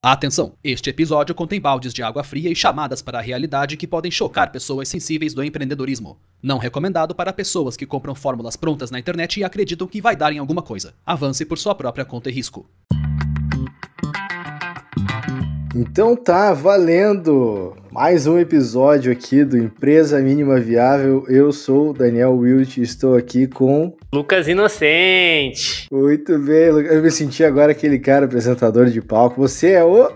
Atenção! Este episódio contém baldes de água fria e chamadas para a realidade que podem chocar pessoas sensíveis do empreendedorismo. Não recomendado para pessoas que compram fórmulas prontas na internet e acreditam que vai dar em alguma coisa. Avance por sua própria conta e risco. Então tá valendo! Mais um episódio aqui do Empresa Mínima Viável. Eu sou o Daniel Wilt e estou aqui com... Lucas Inocente! Muito bem, Lucas. Eu me senti agora aquele cara apresentador de palco. Você é o...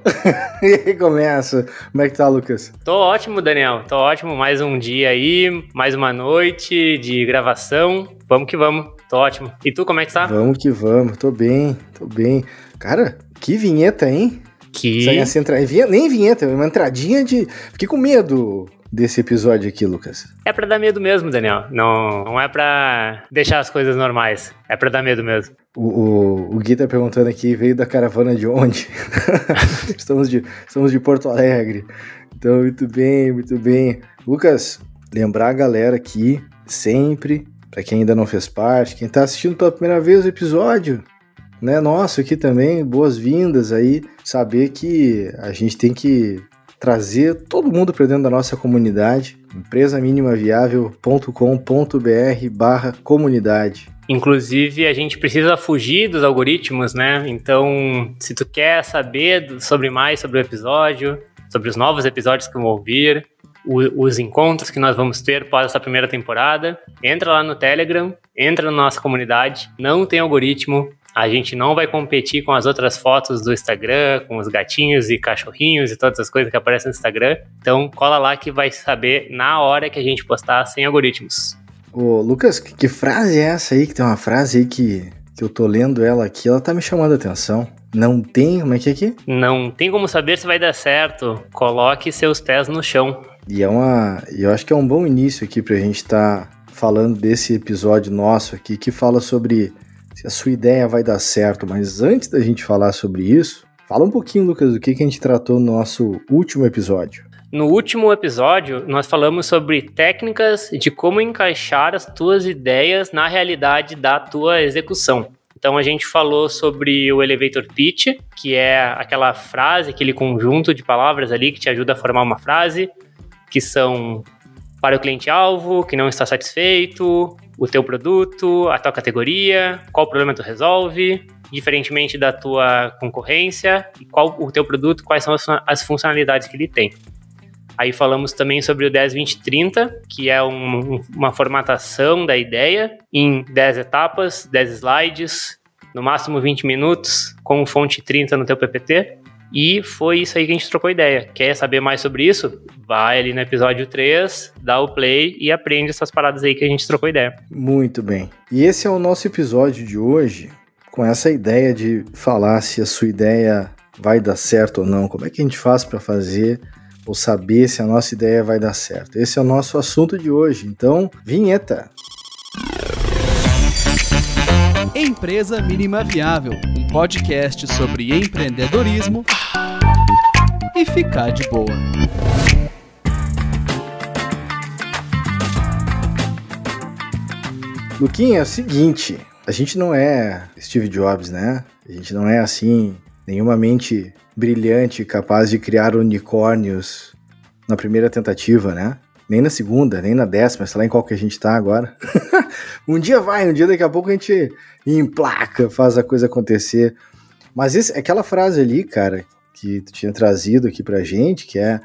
E aí começa. Como é que tá, Lucas? Tô ótimo, Daniel. Tô ótimo. Mais um dia aí, mais uma noite de gravação. Vamos que vamos. Tô ótimo. E tu, como é que tá? Vamos que vamos. Tô bem. Cara, que vinheta, hein? Nem vinheta, é uma entradinha de... Fiquei com medo desse episódio aqui, Lucas. É pra dar medo mesmo, Daniel. Não é pra deixar as coisas normais. É pra dar medo mesmo. O Gui tá perguntando aqui, veio da caravana de onde? Estamos de Porto Alegre. Então, muito bem. Lucas, lembrar a galera aqui, sempre, pra quem ainda não fez parte, quem tá assistindo pela primeira vez o episódio... né, nosso aqui também, boas-vindas aí, saber que a gente tem que trazer todo mundo para dentro da nossa comunidade, empresaminimiaviável.com.br/comunidade. Inclusive, a gente precisa fugir dos algoritmos, né? Então, se tu quer saber mais sobre o episódio, sobre os novos episódios que vão vir, os encontros que nós vamos ter após essa primeira temporada, entra lá no Telegram, entra na nossa comunidade, não tem algoritmo. A gente não vai competir com as outras fotos do Instagram, com os gatinhos e cachorrinhos e todas as coisas que aparecem no Instagram. Então, cola lá que vai saber na hora que a gente postar sem algoritmos. Ô, Lucas, que frase é essa aí? Que tem uma frase aí que eu tô lendo ela aqui, ela tá me chamando a atenção. Não tem, como é que é aqui? Não tem como saber se vai dar certo. Coloque seus pés no chão. E eu acho que é um bom início aqui pra gente tá falando desse episódio nosso aqui, que fala sobre... se a sua ideia vai dar certo, mas antes da gente falar sobre isso, fala um pouquinho, Lucas, do que a gente tratou no nosso último episódio. No último episódio, nós falamos sobre técnicas de como encaixar as tuas ideias na realidade da tua execução. Então a gente falou sobre o elevator pitch, que é aquela frase, aquele conjunto de palavras ali que te ajuda a formar uma frase, que são para o cliente-alvo, que não está satisfeito, o teu produto, a tua categoria, qual problema tu resolve, diferentemente da tua concorrência, e qual o teu produto, quais são as funcionalidades que ele tem. Aí falamos também sobre o 10-20-30, que é uma formatação da ideia em 10 etapas, 10 slides, no máximo 20 minutos, com fonte 30 no teu PPT. E foi isso aí que a gente trocou ideia. Quer saber mais sobre isso? Vai ali no episódio 3, dá o play e aprende essas paradas aí que a gente trocou ideia. Muito bem. E esse é o nosso episódio de hoje, com essa ideia de falar se a sua ideia vai dar certo ou não. Como é que a gente faz para fazer ou saber se a nossa ideia vai dar certo? Esse é o nosso assunto de hoje. Então, vinheta! Empresa Mínima Viável, um podcast sobre empreendedorismo e ficar de boa. Luquinha, é o seguinte, a gente não é Steve Jobs, né? A gente não é assim, nenhuma mente brilhante capaz de criar unicórnios na primeira tentativa, né? Nem na segunda, nem na 10ª, sei lá em qual que a gente tá agora. um dia daqui a pouco a gente emplaca, faz a coisa acontecer. Mas aquela frase ali, cara, que tu tinha trazido aqui pra gente, que é,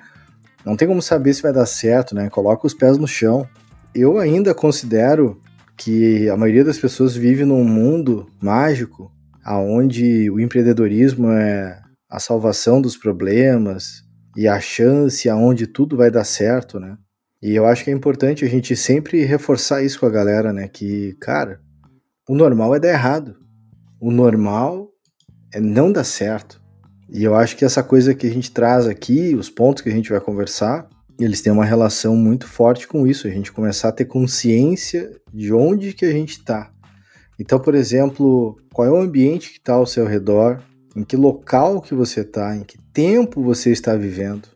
não tem como saber se vai dar certo, né? Coloca os pés no chão. Eu ainda considero que a maioria das pessoas vive num mundo mágico, onde o empreendedorismo é a salvação dos problemas e a chance aonde tudo vai dar certo, né? E eu acho que é importante a gente sempre reforçar isso com a galera, né? Que, cara, o normal é dar errado. O normal é não dar certo. E eu acho que essa coisa que a gente traz aqui, os pontos que a gente vai conversar, eles têm uma relação muito forte com isso. A gente começar a ter consciência de onde que a gente está. Então, por exemplo, qual é o ambiente que está ao seu redor, em que local que você está, em que tempo você está vivendo.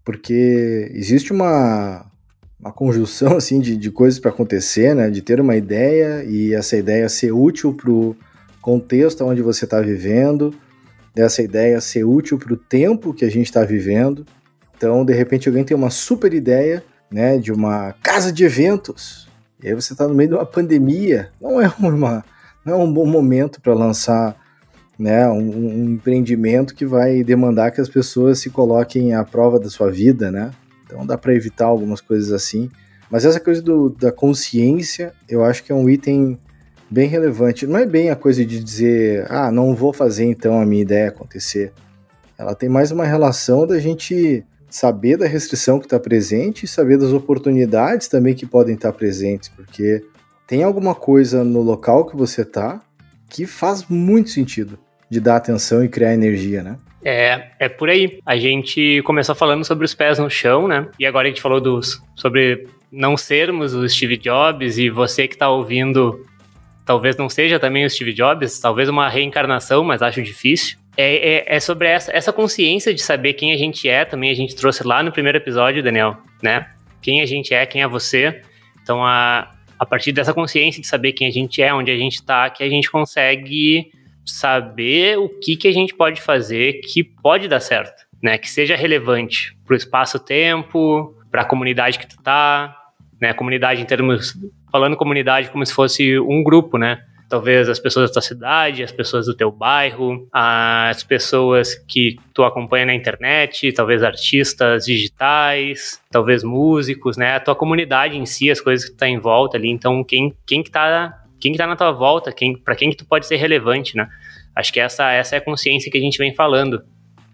Porque existe uma conjunção assim, de coisas para acontecer, né? De ter uma ideia e essa ideia ser útil para o contexto onde você está vivendo, dessa ideia ser útil para o tempo que a gente está vivendo. Então, de repente, alguém tem uma super ideia, né, de uma casa de eventos, e aí você está no meio de uma pandemia, não é um bom momento para lançar, né, um empreendimento que vai demandar que as pessoas se coloquem à prova da sua vida, né? Então dá para evitar algumas coisas assim. Mas essa coisa da consciência, eu acho que é um item bem relevante. Não é bem a coisa de dizer, não vou fazer então a minha ideia acontecer. Ela tem mais uma relação da gente saber da restrição que está presente e saber das oportunidades também que podem estar presentes, porque tem alguma coisa no local que você está que faz muito sentido de dar atenção e criar energia, né? É por aí. A gente começou falando sobre os pés no chão, né? E agora a gente falou sobre não sermos o Steve Jobs, e você que está ouvindo talvez não seja também o Steve Jobs, talvez uma reencarnação, mas acho difícil. É sobre essa consciência de saber quem a gente é, também a gente trouxe lá no primeiro episódio, Daniel, né? Quem a gente é, quem é você. Então, a partir dessa consciência de saber quem a gente é, onde a gente está, que a gente consegue saber o que a gente pode fazer que pode dar certo, né? Que seja relevante para o espaço-tempo, para a comunidade que tu tá, né? Comunidade em termos... Falando comunidade como se fosse um grupo, né? Talvez as pessoas da tua cidade, as pessoas do teu bairro, as pessoas que tu acompanha na internet, talvez artistas digitais, talvez músicos, né? A tua comunidade em si, as coisas que tu tá em volta ali. Então, quem que tá na tua volta, para quem que tu pode ser relevante, né? Acho que essa é a consciência que a gente vem falando,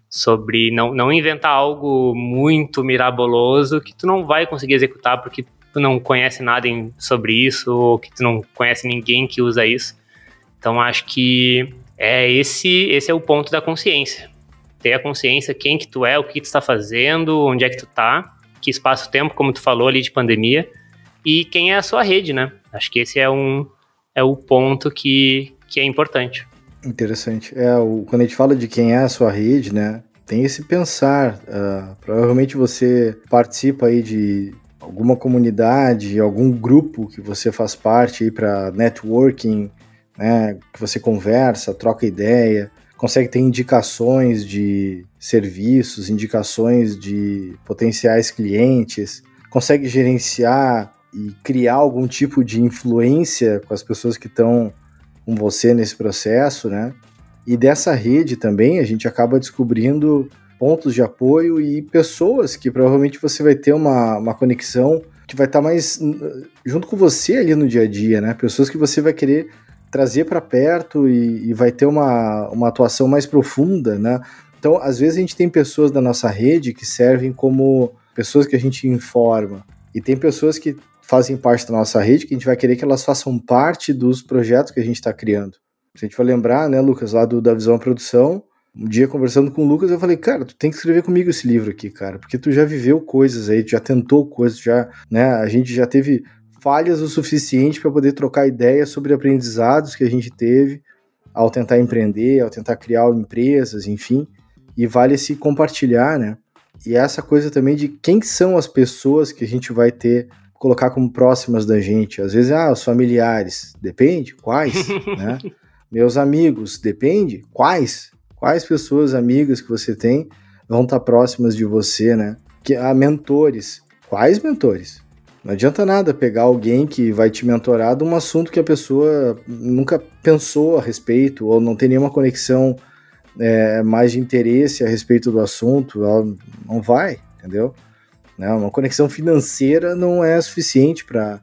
sobre não inventar algo muito miraboloso que tu não vai conseguir executar porque tu não conhece nada sobre isso, ou que tu não conhece ninguém que usa isso. Então, acho que esse é o ponto da consciência. Ter a consciência, quem que tu é, o que tu está fazendo, onde é que tu tá, que espaço-tempo, como tu falou ali, de pandemia, e quem é a sua rede, né? Acho que esse é o ponto que é importante. Interessante. Quando a gente fala de quem é a sua rede, né, tem esse pensar. Provavelmente você participa aí de alguma comunidade, algum grupo que você faz parte aí para networking, né, que você conversa, troca ideia, consegue ter indicações de serviços, indicações de potenciais clientes, consegue gerenciar e criar algum tipo de influência com as pessoas que estão com você nesse processo, né? E dessa rede também a gente acaba descobrindo pontos de apoio e pessoas que provavelmente você vai ter uma conexão que vai estar mais junto com você ali no dia a dia, né? Pessoas que você vai querer trazer para perto e vai ter uma atuação mais profunda, né? Então, às vezes a gente tem pessoas da nossa rede que servem como pessoas que a gente informa, e tem pessoas que fazem parte da nossa rede que a gente vai querer que elas façam parte dos projetos que a gente está criando. Se a gente for lembrar, né, Lucas, lá da Visão à Produção, um dia conversando com o Lucas, eu falei, cara, tu tem que escrever comigo esse livro aqui, cara, porque tu já viveu coisas aí, tu já tentou coisas, né, a gente já teve falhas o suficiente para poder trocar ideias sobre aprendizados que a gente teve ao tentar empreender, ao tentar criar empresas, enfim, e vale se compartilhar, né? E essa coisa também de quem são as pessoas que a gente vai colocar como próximas da gente. Às vezes, os familiares, depende, quais, né? Meus amigos, depende, quais pessoas amigas que você tem vão estar próximas de você, né? Mentores, quais mentores? Não adianta nada pegar alguém que vai te mentorar de um assunto que a pessoa nunca pensou a respeito ou não tem nenhuma conexão mais de interesse a respeito do assunto, ela não vai, entendeu? Né? Uma conexão financeira não é suficiente para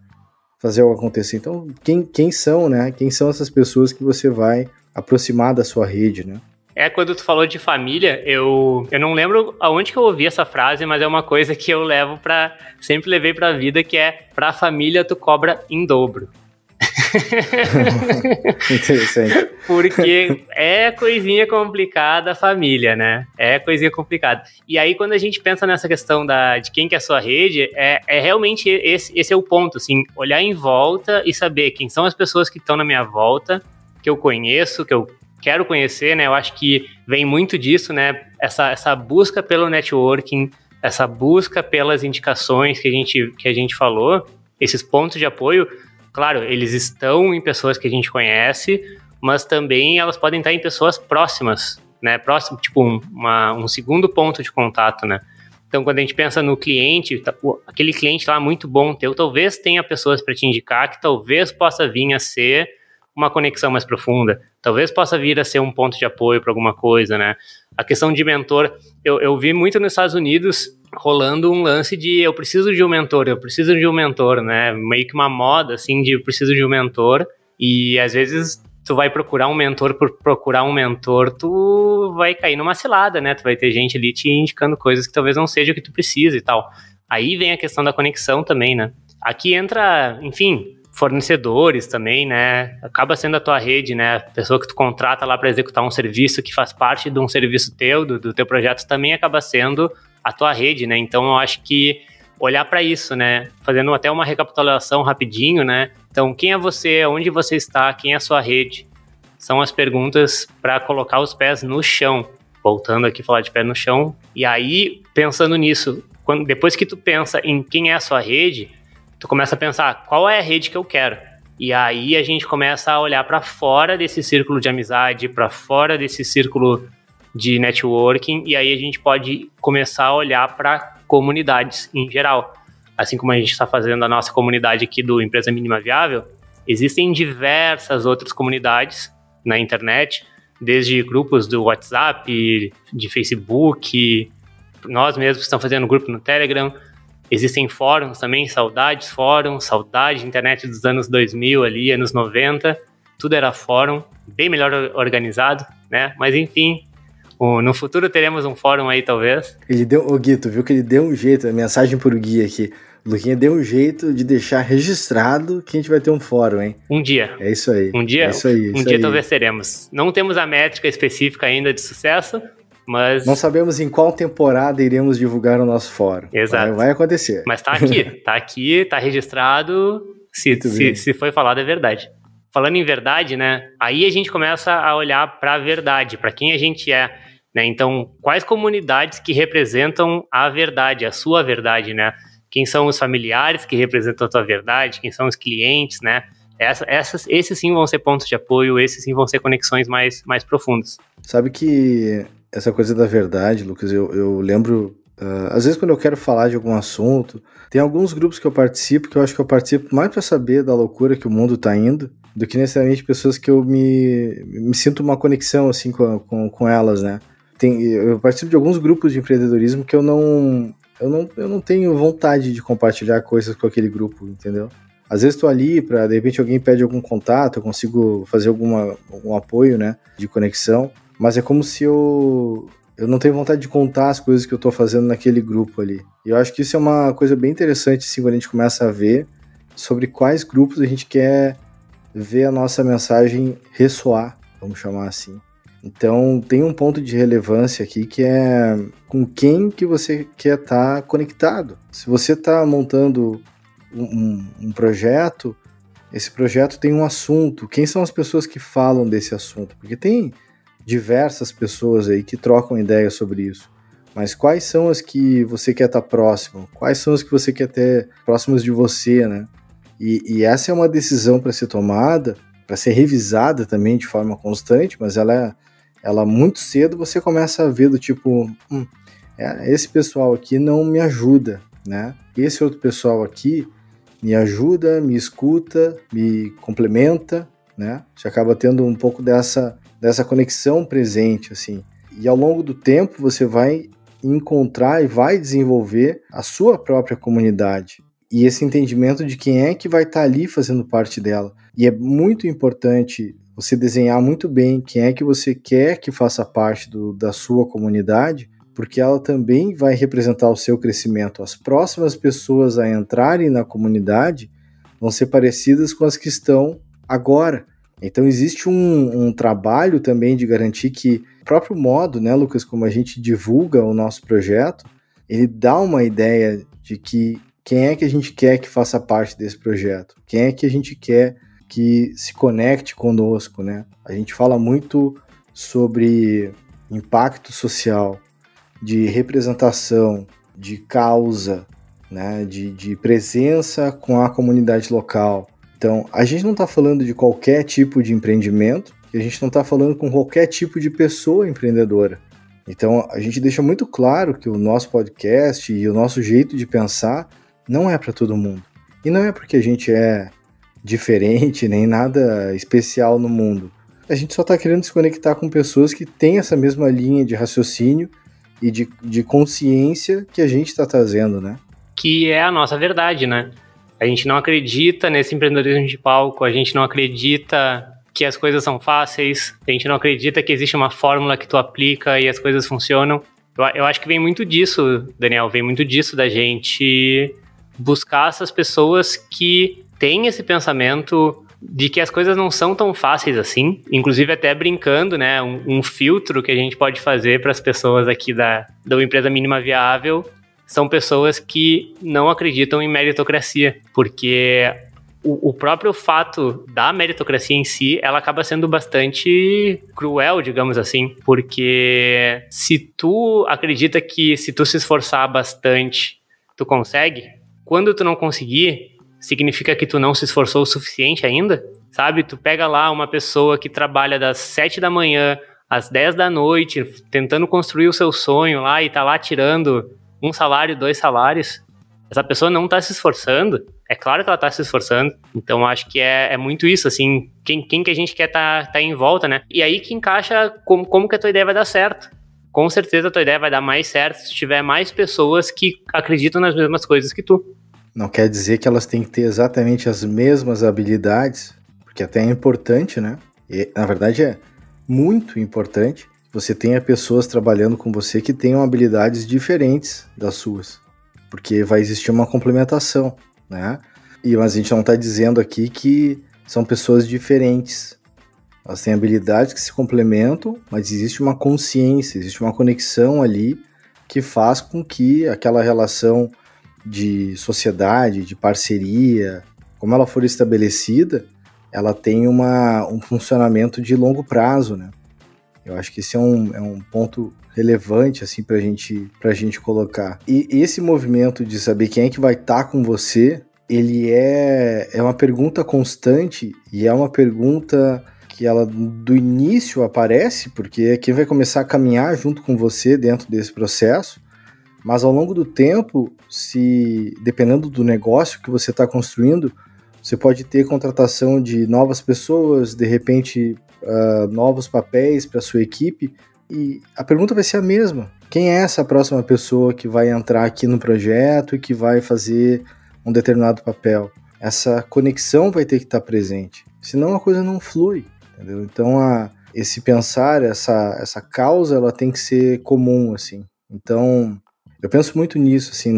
fazer algo acontecer. Então, quem são, né? Quem são essas pessoas que você vai aproximar da sua rede, né? Quando tu falou de família, eu não lembro aonde que eu ouvi essa frase, mas é uma coisa que eu sempre levei pra vida, que é: pra família tu cobra em dobro. Interessante. Porque é coisinha complicada a família, né? É coisinha complicada. E aí, quando a gente pensa nessa questão de quem que é a sua rede, realmente esse é o ponto, assim, olhar em volta e saber quem são as pessoas que estão na minha volta, que eu conheço, que eu quero conhecer, né? Eu acho que vem muito disso, né? Essa busca pelo networking, essa busca pelas indicações que a gente falou, esses pontos de apoio. Claro, eles estão em pessoas que a gente conhece, mas também elas podem estar em pessoas próximas, né? Próximo, tipo um segundo ponto de contato, né? Então, quando a gente pensa no cliente, aquele cliente lá muito bom teu, talvez tenha pessoas para te indicar que talvez possa vir a ser uma conexão mais profunda, talvez possa vir a ser um ponto de apoio para alguma coisa, né? A questão de mentor, eu vi muito nos Estados Unidos rolando um lance de eu preciso de um mentor, né? Meio que uma moda, assim, de eu preciso de um mentor, e às vezes tu vai procurar um mentor por procurar um mentor, tu vai cair numa cilada, né? Tu vai ter gente ali te indicando coisas que talvez não seja o que tu precisa e tal. Aí vem a questão da conexão também, né? Aqui entra, enfim, fornecedores também, né? Acaba sendo a tua rede, né? A pessoa que tu contrata lá para executar um serviço que faz parte de um serviço teu, do teu projeto, também acaba sendo a tua rede, né? Então eu acho que olhar para isso, né? Fazendo até uma recapitulação rapidinho, né? Então, quem é você? Onde você está? Quem é a sua rede? São as perguntas para colocar os pés no chão. Voltando aqui a falar de pé no chão. E aí, pensando nisso, depois que tu pensa em quem é a sua rede, tu começa a pensar, qual é a rede que eu quero? E aí a gente começa a olhar para fora desse círculo de amizade, para fora desse círculo de networking, e aí a gente pode começar a olhar para comunidades em geral. Assim como a gente está fazendo a nossa comunidade aqui do Empresa Mínima Viável, existem diversas outras comunidades na internet, desde grupos do WhatsApp, de Facebook, nós mesmos estamos fazendo grupo no Telegram, existem fóruns também, saudade internet dos anos 2000 ali, anos 90, tudo era fórum, bem melhor organizado, né? Mas enfim, no futuro teremos um fórum aí, talvez. O Gui, tu viu que ele deu um jeito, a mensagem pro Gui aqui. O Luquinha deu um jeito de deixar registrado que a gente vai ter um fórum, hein? Um dia. É isso aí. Um dia, é isso aí, um dia talvez teremos. Não temos a métrica específica ainda de sucesso, mas... Não sabemos em qual temporada iremos divulgar o nosso fórum. Exato. Vai acontecer. Mas tá aqui, tá registrado. Se foi falado, é verdade. Falando em verdade, né? Aí a gente começa a olhar pra verdade, pra quem a gente é, né? Então, quais comunidades que representam a verdade, a sua verdade, né? Quem são os familiares que representam a tua verdade? Quem são os clientes, né? Esses sim vão ser pontos de apoio, esses sim vão ser conexões mais profundas. Sabe que essa coisa da verdade, Lucas, eu lembro, às vezes quando eu quero falar de algum assunto, tem alguns grupos que eu participo, que eu acho que eu participo mais para saber da loucura que o mundo tá indo, do que necessariamente pessoas que eu me sinto uma conexão assim com elas, né? Eu participo de alguns grupos de empreendedorismo que eu não tenho vontade de compartilhar coisas com aquele grupo, entendeu? Às vezes estou ali para, de repente, alguém pede algum contato, eu consigo fazer algum apoio, né, de conexão, mas é como se eu não tenho vontade de contar as coisas que eu estou fazendo naquele grupo ali. E eu acho que isso é uma coisa bem interessante, assim, quando a gente começa a ver sobre quais grupos a gente quer ver a nossa mensagem ressoar, vamos chamar assim. Então, tem um ponto de relevância aqui que é com quem que você quer estar conectado. Se você está montando um projeto, esse projeto tem um assunto. Quem são as pessoas que falam desse assunto? Porque tem diversas pessoas aí que trocam ideias sobre isso. Mas quais são as que você quer estar próximo? Quais são as que você quer ter próximas de você, né? E essa é uma decisão para ser tomada, para ser revisada também de forma constante, mas ela muito cedo você começa a ver do tipo, esse pessoal aqui não me ajuda, né? Esse outro pessoal aqui me ajuda, me escuta, me complementa, né? Você acaba tendo um pouco dessa conexão presente, assim. E ao longo do tempo você vai encontrar e vai desenvolver a sua própria comunidade. E esse entendimento de quem é que vai estar ali fazendo parte dela. E é muito importante você desenhar muito bem quem é que você quer que faça parte da sua comunidade, porque ela também vai representar o seu crescimento. As próximas pessoas a entrarem na comunidade vão ser parecidas com as que estão agora. Então existe um trabalho também de garantir que o próprio modo, né, Lucas, como a gente divulga o nosso projeto, ele dá uma ideia de que quem é que a gente quer que faça parte desse projeto, quem é que a gente quer que se conecte conosco, né? A gente fala muito sobre impacto social, de representação, de causa, né? De presença com a comunidade local. Então, a gente não está falando de qualquer tipo de empreendimento, que a gente não está falando com qualquer tipo de pessoa empreendedora. Então, a gente deixa muito claro que o nosso podcast e o nosso jeito de pensar não é para todo mundo. E não é porque a gente é diferente, nem nada especial no mundo. A gente só está querendo se conectar com pessoas que têm essa mesma linha de raciocínio e de consciência que a gente está trazendo, né? Que é a nossa verdade, né? A gente não acredita nesse empreendedorismo de palco, a gente não acredita que as coisas são fáceis, a gente não acredita que existe uma fórmula que tu aplica e as coisas funcionam. Eu acho que vem muito disso, Daniel, vem muito disso da gente buscar essas pessoas que têm esse pensamento de que as coisas não são tão fáceis assim, inclusive até brincando, né, um filtro que a gente pode fazer para as pessoas aqui da Empresa Mínima Viável são pessoas que não acreditam em meritocracia, porque o próprio fato da meritocracia em si, ela acaba sendo bastante cruel, digamos assim, porque se tu acredita que se tu se esforçar bastante, tu consegue, quando tu não conseguir, significa que tu não se esforçou o suficiente ainda, sabe? Tu pega lá uma pessoa que trabalha das 7 da manhã às 10 da noite, tentando construir o seu sonho lá e tá lá tirando 1 salário, 2 salários. Essa pessoa não tá se esforçando. É claro que ela tá se esforçando. Então, acho que é muito isso, assim. Quem que a gente quer tá em volta, né? E aí que encaixa como que a tua ideia vai dar certo. Com certeza a tua ideia vai dar mais certo se tiver mais pessoas que acreditam nas mesmas coisas que tu. Não quer dizer que elas têm que ter exatamente as mesmas habilidades, porque até é importante, né? E, na verdade, é muito importante que você tenha pessoas trabalhando com você que tenham habilidades diferentes das suas, porque vai existir uma complementação, né? Mas a gente não está dizendo aqui que são pessoas diferentes. Elas têm habilidades que se complementam, mas existe uma consciência, existe uma conexão ali que faz com que aquela relação de sociedade, de parceria, como ela for estabelecida, ela tem um funcionamento de longo prazo, né? Eu acho que esse é um ponto relevante assim, pra gente colocar. E esse movimento de saber quem é que vai estar com você, ele é uma pergunta constante e é uma pergunta que ela do início aparece, porque é quem vai começar a caminhar junto com você dentro desse processo. Mas ao longo do tempo, dependendo do negócio que você está construindo, você pode ter contratação de novas pessoas, de repente novos papéis para a sua equipe, e a pergunta vai ser a mesma. Quem é essa próxima pessoa que vai entrar aqui no projeto e que vai fazer um determinado papel? Essa conexão vai ter que estar presente, senão a coisa não flui, entendeu? Então, esse pensar, essa causa, ela tem que ser comum, assim. Então, eu penso muito nisso, assim,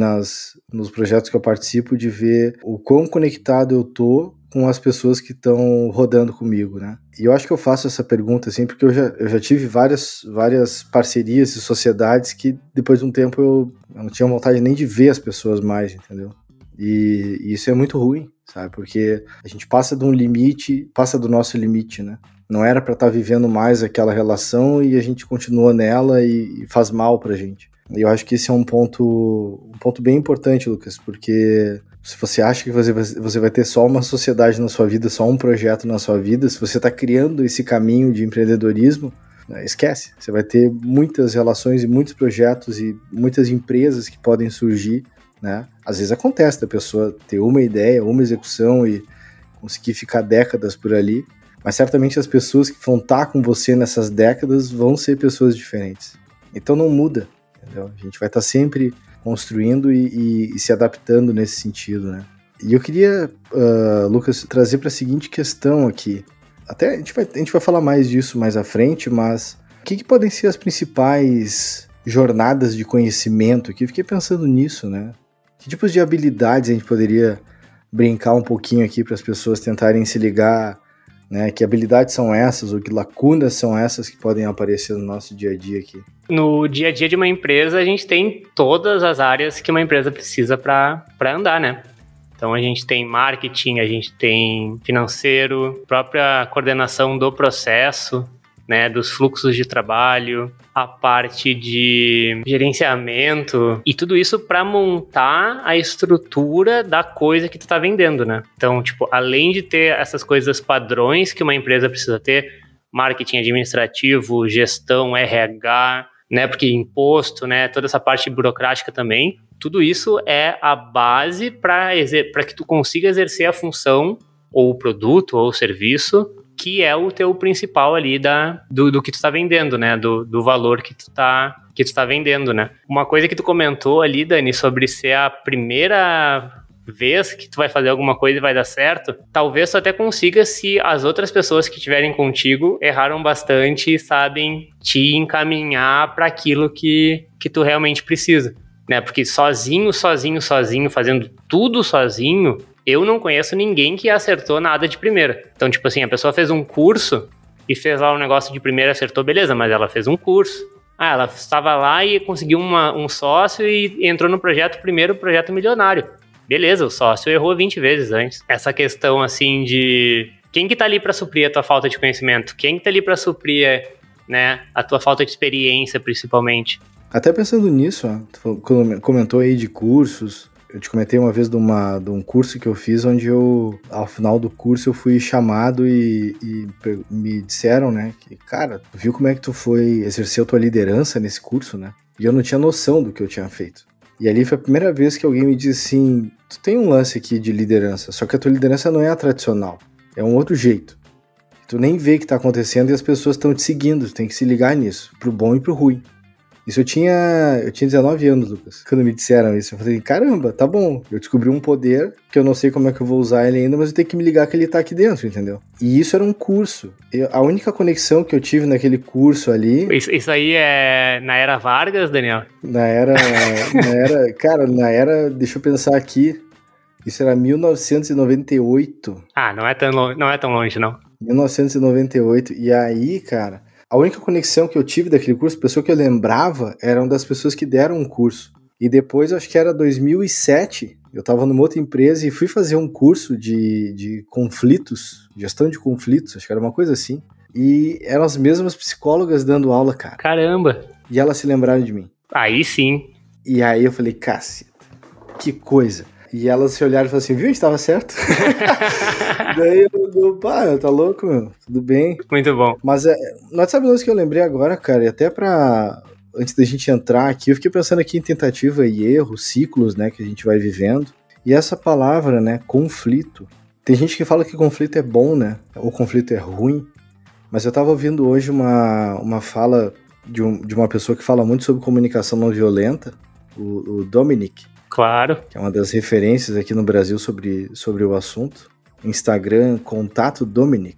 nos projetos que eu participo, de ver o quão conectado eu tô com as pessoas que estão rodando comigo, né? E eu acho que eu faço essa pergunta, assim, porque eu já tive várias parcerias e sociedades que, depois de um tempo, eu não tinha vontade nem de ver as pessoas mais, entendeu? E isso é muito ruim, sabe? Porque a gente passa do nosso limite, né? Não era para estar vivendo mais aquela relação e a gente continua nela e faz mal pra gente. E eu acho que esse é um ponto bem importante, Lucas, porque se você acha que você vai ter só uma sociedade na sua vida, só um projeto na sua vida, se você está criando esse caminho de empreendedorismo, esquece. Você vai ter muitas relações e muitos projetos e muitas empresas que podem surgir, né? Às vezes acontece da pessoa ter uma ideia, uma execução e conseguir ficar décadas por ali, mas certamente as pessoas que vão estar com você nessas décadas vão ser pessoas diferentes. Então não muda. Entendeu? A gente vai estar sempre construindo e se adaptando nesse sentido, né? E eu queria, Lucas, trazer para a seguinte questão aqui. Até a gente vai falar mais disso mais à frente, mas o que podem ser as principais jornadas de conhecimento aqui? Eu fiquei pensando nisso, né? Que tipos de habilidades a gente poderia brincar um pouquinho aqui para as pessoas tentarem se ligar, né? Que habilidades são essas ou que lacunas são essas que podem aparecer no nosso dia a dia aqui? No dia a dia de uma empresa, a gente tem todas as áreas que uma empresa precisa para andar, né? Então, a gente tem marketing, a gente tem financeiro, própria coordenação do processo, né, dos fluxos de trabalho, a parte de gerenciamento e tudo isso para montar a estrutura da coisa que tu tá vendendo, né? Então, tipo, além de ter essas coisas padrões que uma empresa precisa ter, marketing administrativo, gestão, RH, né, porque imposto, né, toda essa parte burocrática também, tudo isso é a base para que tu consiga exercer a função, ou o produto, ou o serviço, que é o teu principal ali do que tu tá vendendo, né, do valor que tu tá vendendo, né. Uma coisa que tu comentou ali, Dani, sobre ser a primeira vez que tu vai fazer alguma coisa e vai dar certo, talvez tu até consiga se as outras pessoas que estiverem contigo erraram bastante e sabem te encaminhar para aquilo que tu realmente precisa, né? Porque sozinho, fazendo tudo sozinho, eu não conheço ninguém que acertou nada de primeira. Então, tipo assim, a pessoa fez um curso e fez lá um negócio de primeira, acertou, beleza, mas ela fez um curso. Ela estava lá e conseguiu um sócio e entrou no primeiro projeto milionário. Beleza, o sócio errou 20 vezes antes. Essa questão, assim, de quem que tá ali para suprir a tua falta de conhecimento? Quem que tá ali para suprir, né, a tua falta de experiência, principalmente? Até pensando nisso, ó, tu comentou aí de cursos. Eu te comentei uma vez de um curso que eu fiz, onde ao final do curso, eu fui chamado e me disseram, né, que, cara, tu viu como é que tu exerceu tua liderança nesse curso, né? E eu não tinha noção do que eu tinha feito. E ali foi a primeira vez que alguém me disse assim, tu tem um lance aqui de liderança, só que a tua liderança não é a tradicional, é um outro jeito. Tu nem vê o que tá acontecendo e as pessoas estão te seguindo, tu tem que se ligar nisso, pro bom e pro ruim. Isso eu tinha 19 anos, Lucas, quando me disseram isso. Eu falei, caramba, tá bom, eu descobri um poder que eu não sei como é que eu vou usar ele ainda, mas eu tenho que me ligar que ele tá aqui dentro, entendeu? E isso era um curso. A única conexão que eu tive naquele curso ali... Isso aí é na era Vargas, Daniel? Na era, deixa eu pensar aqui, isso era 1998. Ah, não é tão longe, não. 1998, e aí, cara... A única conexão que eu tive daquele curso, a pessoa que eu lembrava, eram das pessoas que deram um curso. E depois, acho que era 2007, eu estava numa outra empresa e fui fazer um curso de conflitos, gestão de conflitos, acho que era uma coisa assim. E eram as mesmas psicólogas dando aula, cara. Caramba! E elas se lembraram de mim. Aí sim. E aí eu falei, caceta, que coisa. E elas se olharam e falaram assim, viu, a gente tava certo? Daí eu, pá, tá louco, meu? Tudo bem? Muito bom. Mas, sabe o que eu lembrei agora, cara? E até antes da gente entrar aqui, eu fiquei pensando aqui em tentativa e erro, ciclos, né, que a gente vai vivendo. E essa palavra, né, conflito. Tem gente que fala que conflito é bom, né? Ou conflito é ruim. Mas eu tava ouvindo hoje uma fala de uma pessoa que fala muito sobre comunicação não violenta, o Dominic. Claro. Que é uma das referências aqui no Brasil sobre o assunto. Instagram, Contato Dominic.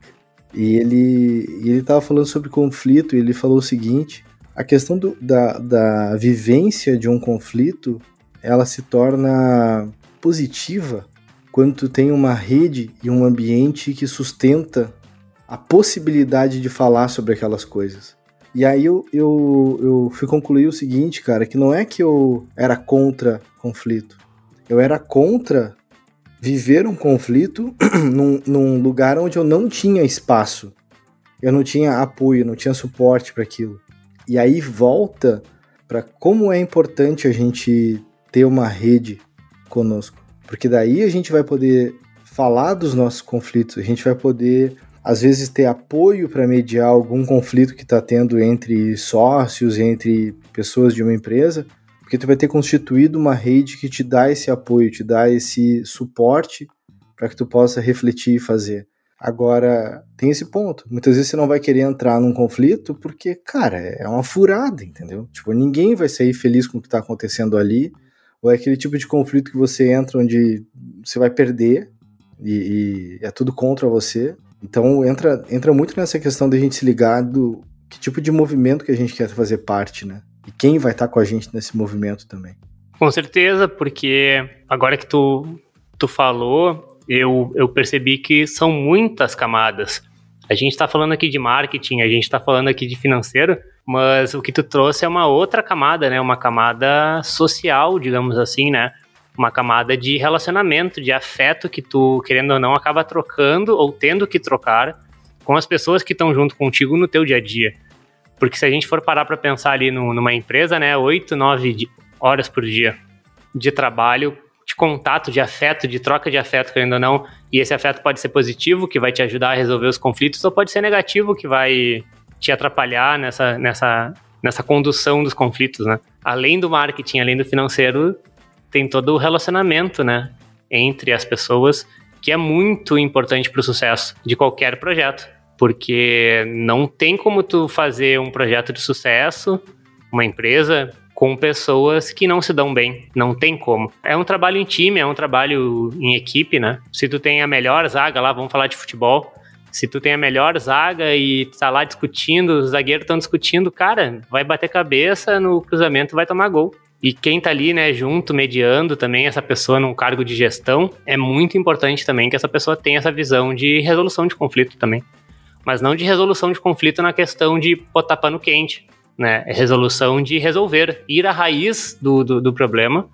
E ele estava falando sobre conflito e ele falou o seguinte, a questão da vivência de um conflito, ela se torna positiva quando tu tem uma rede e um ambiente que sustenta a possibilidade de falar sobre aquelas coisas. E aí eu fui concluir o seguinte, cara, que não é que eu era contra conflito. Eu era contra viver um conflito num lugar onde eu não tinha espaço. Eu não tinha apoio, não tinha suporte para aquilo. E aí volta para como é importante a gente ter uma rede conosco. Porque daí a gente vai poder falar dos nossos conflitos, a gente vai poder... às vezes ter apoio para mediar algum conflito que está tendo entre sócios, entre pessoas de uma empresa, porque tu vai ter constituído uma rede que te dá esse apoio, te dá esse suporte para que tu possa refletir e fazer. Agora, tem esse ponto. Muitas vezes você não vai querer entrar num conflito porque, cara, é uma furada, entendeu? Tipo, ninguém vai sair feliz com o que está acontecendo ali, ou é aquele tipo de conflito que você entra onde você vai perder e é tudo contra você. Então entra muito nessa questão da gente se ligar do que tipo de movimento que a gente quer fazer parte, né? E quem vai estar com a gente nesse movimento também. Com certeza, porque agora que tu falou, eu percebi que são muitas camadas. A gente está falando aqui de marketing, a gente está falando aqui de financeiro, mas o que tu trouxe é uma outra camada, né? Uma camada social, digamos assim, né? Uma camada de relacionamento, de afeto que tu, querendo ou não, acaba trocando ou tendo que trocar com as pessoas que estão junto contigo no teu dia a dia. Porque se a gente for parar para pensar ali numa empresa, né, 8, 9 horas por dia de trabalho, contato, de afeto, de troca de afeto, querendo ou não, e esse afeto pode ser positivo, que vai te ajudar a resolver os conflitos, ou pode ser negativo, que vai te atrapalhar nessa condução dos conflitos, né? Além do marketing, além do financeiro, tem todo o relacionamento, né, entre as pessoas, que é muito importante para o sucesso de qualquer projeto, porque não tem como tu fazer um projeto de sucesso, uma empresa, com pessoas que não se dão bem, não tem como. É um trabalho em time, é um trabalho em equipe, né? Se tu tem a melhor zaga lá, vamos falar de futebol, se tu tem a melhor zaga e tá lá discutindo, os zagueiros estão discutindo, cara, vai bater cabeça no cruzamento e vai tomar gol. E quem tá ali, né, junto, mediando também essa pessoa num cargo de gestão, é muito importante também que essa pessoa tenha essa visão de resolução de conflito também. Mas não de resolução de conflito na questão de botar pano quente, né? É resolução de resolver, ir à raiz do problema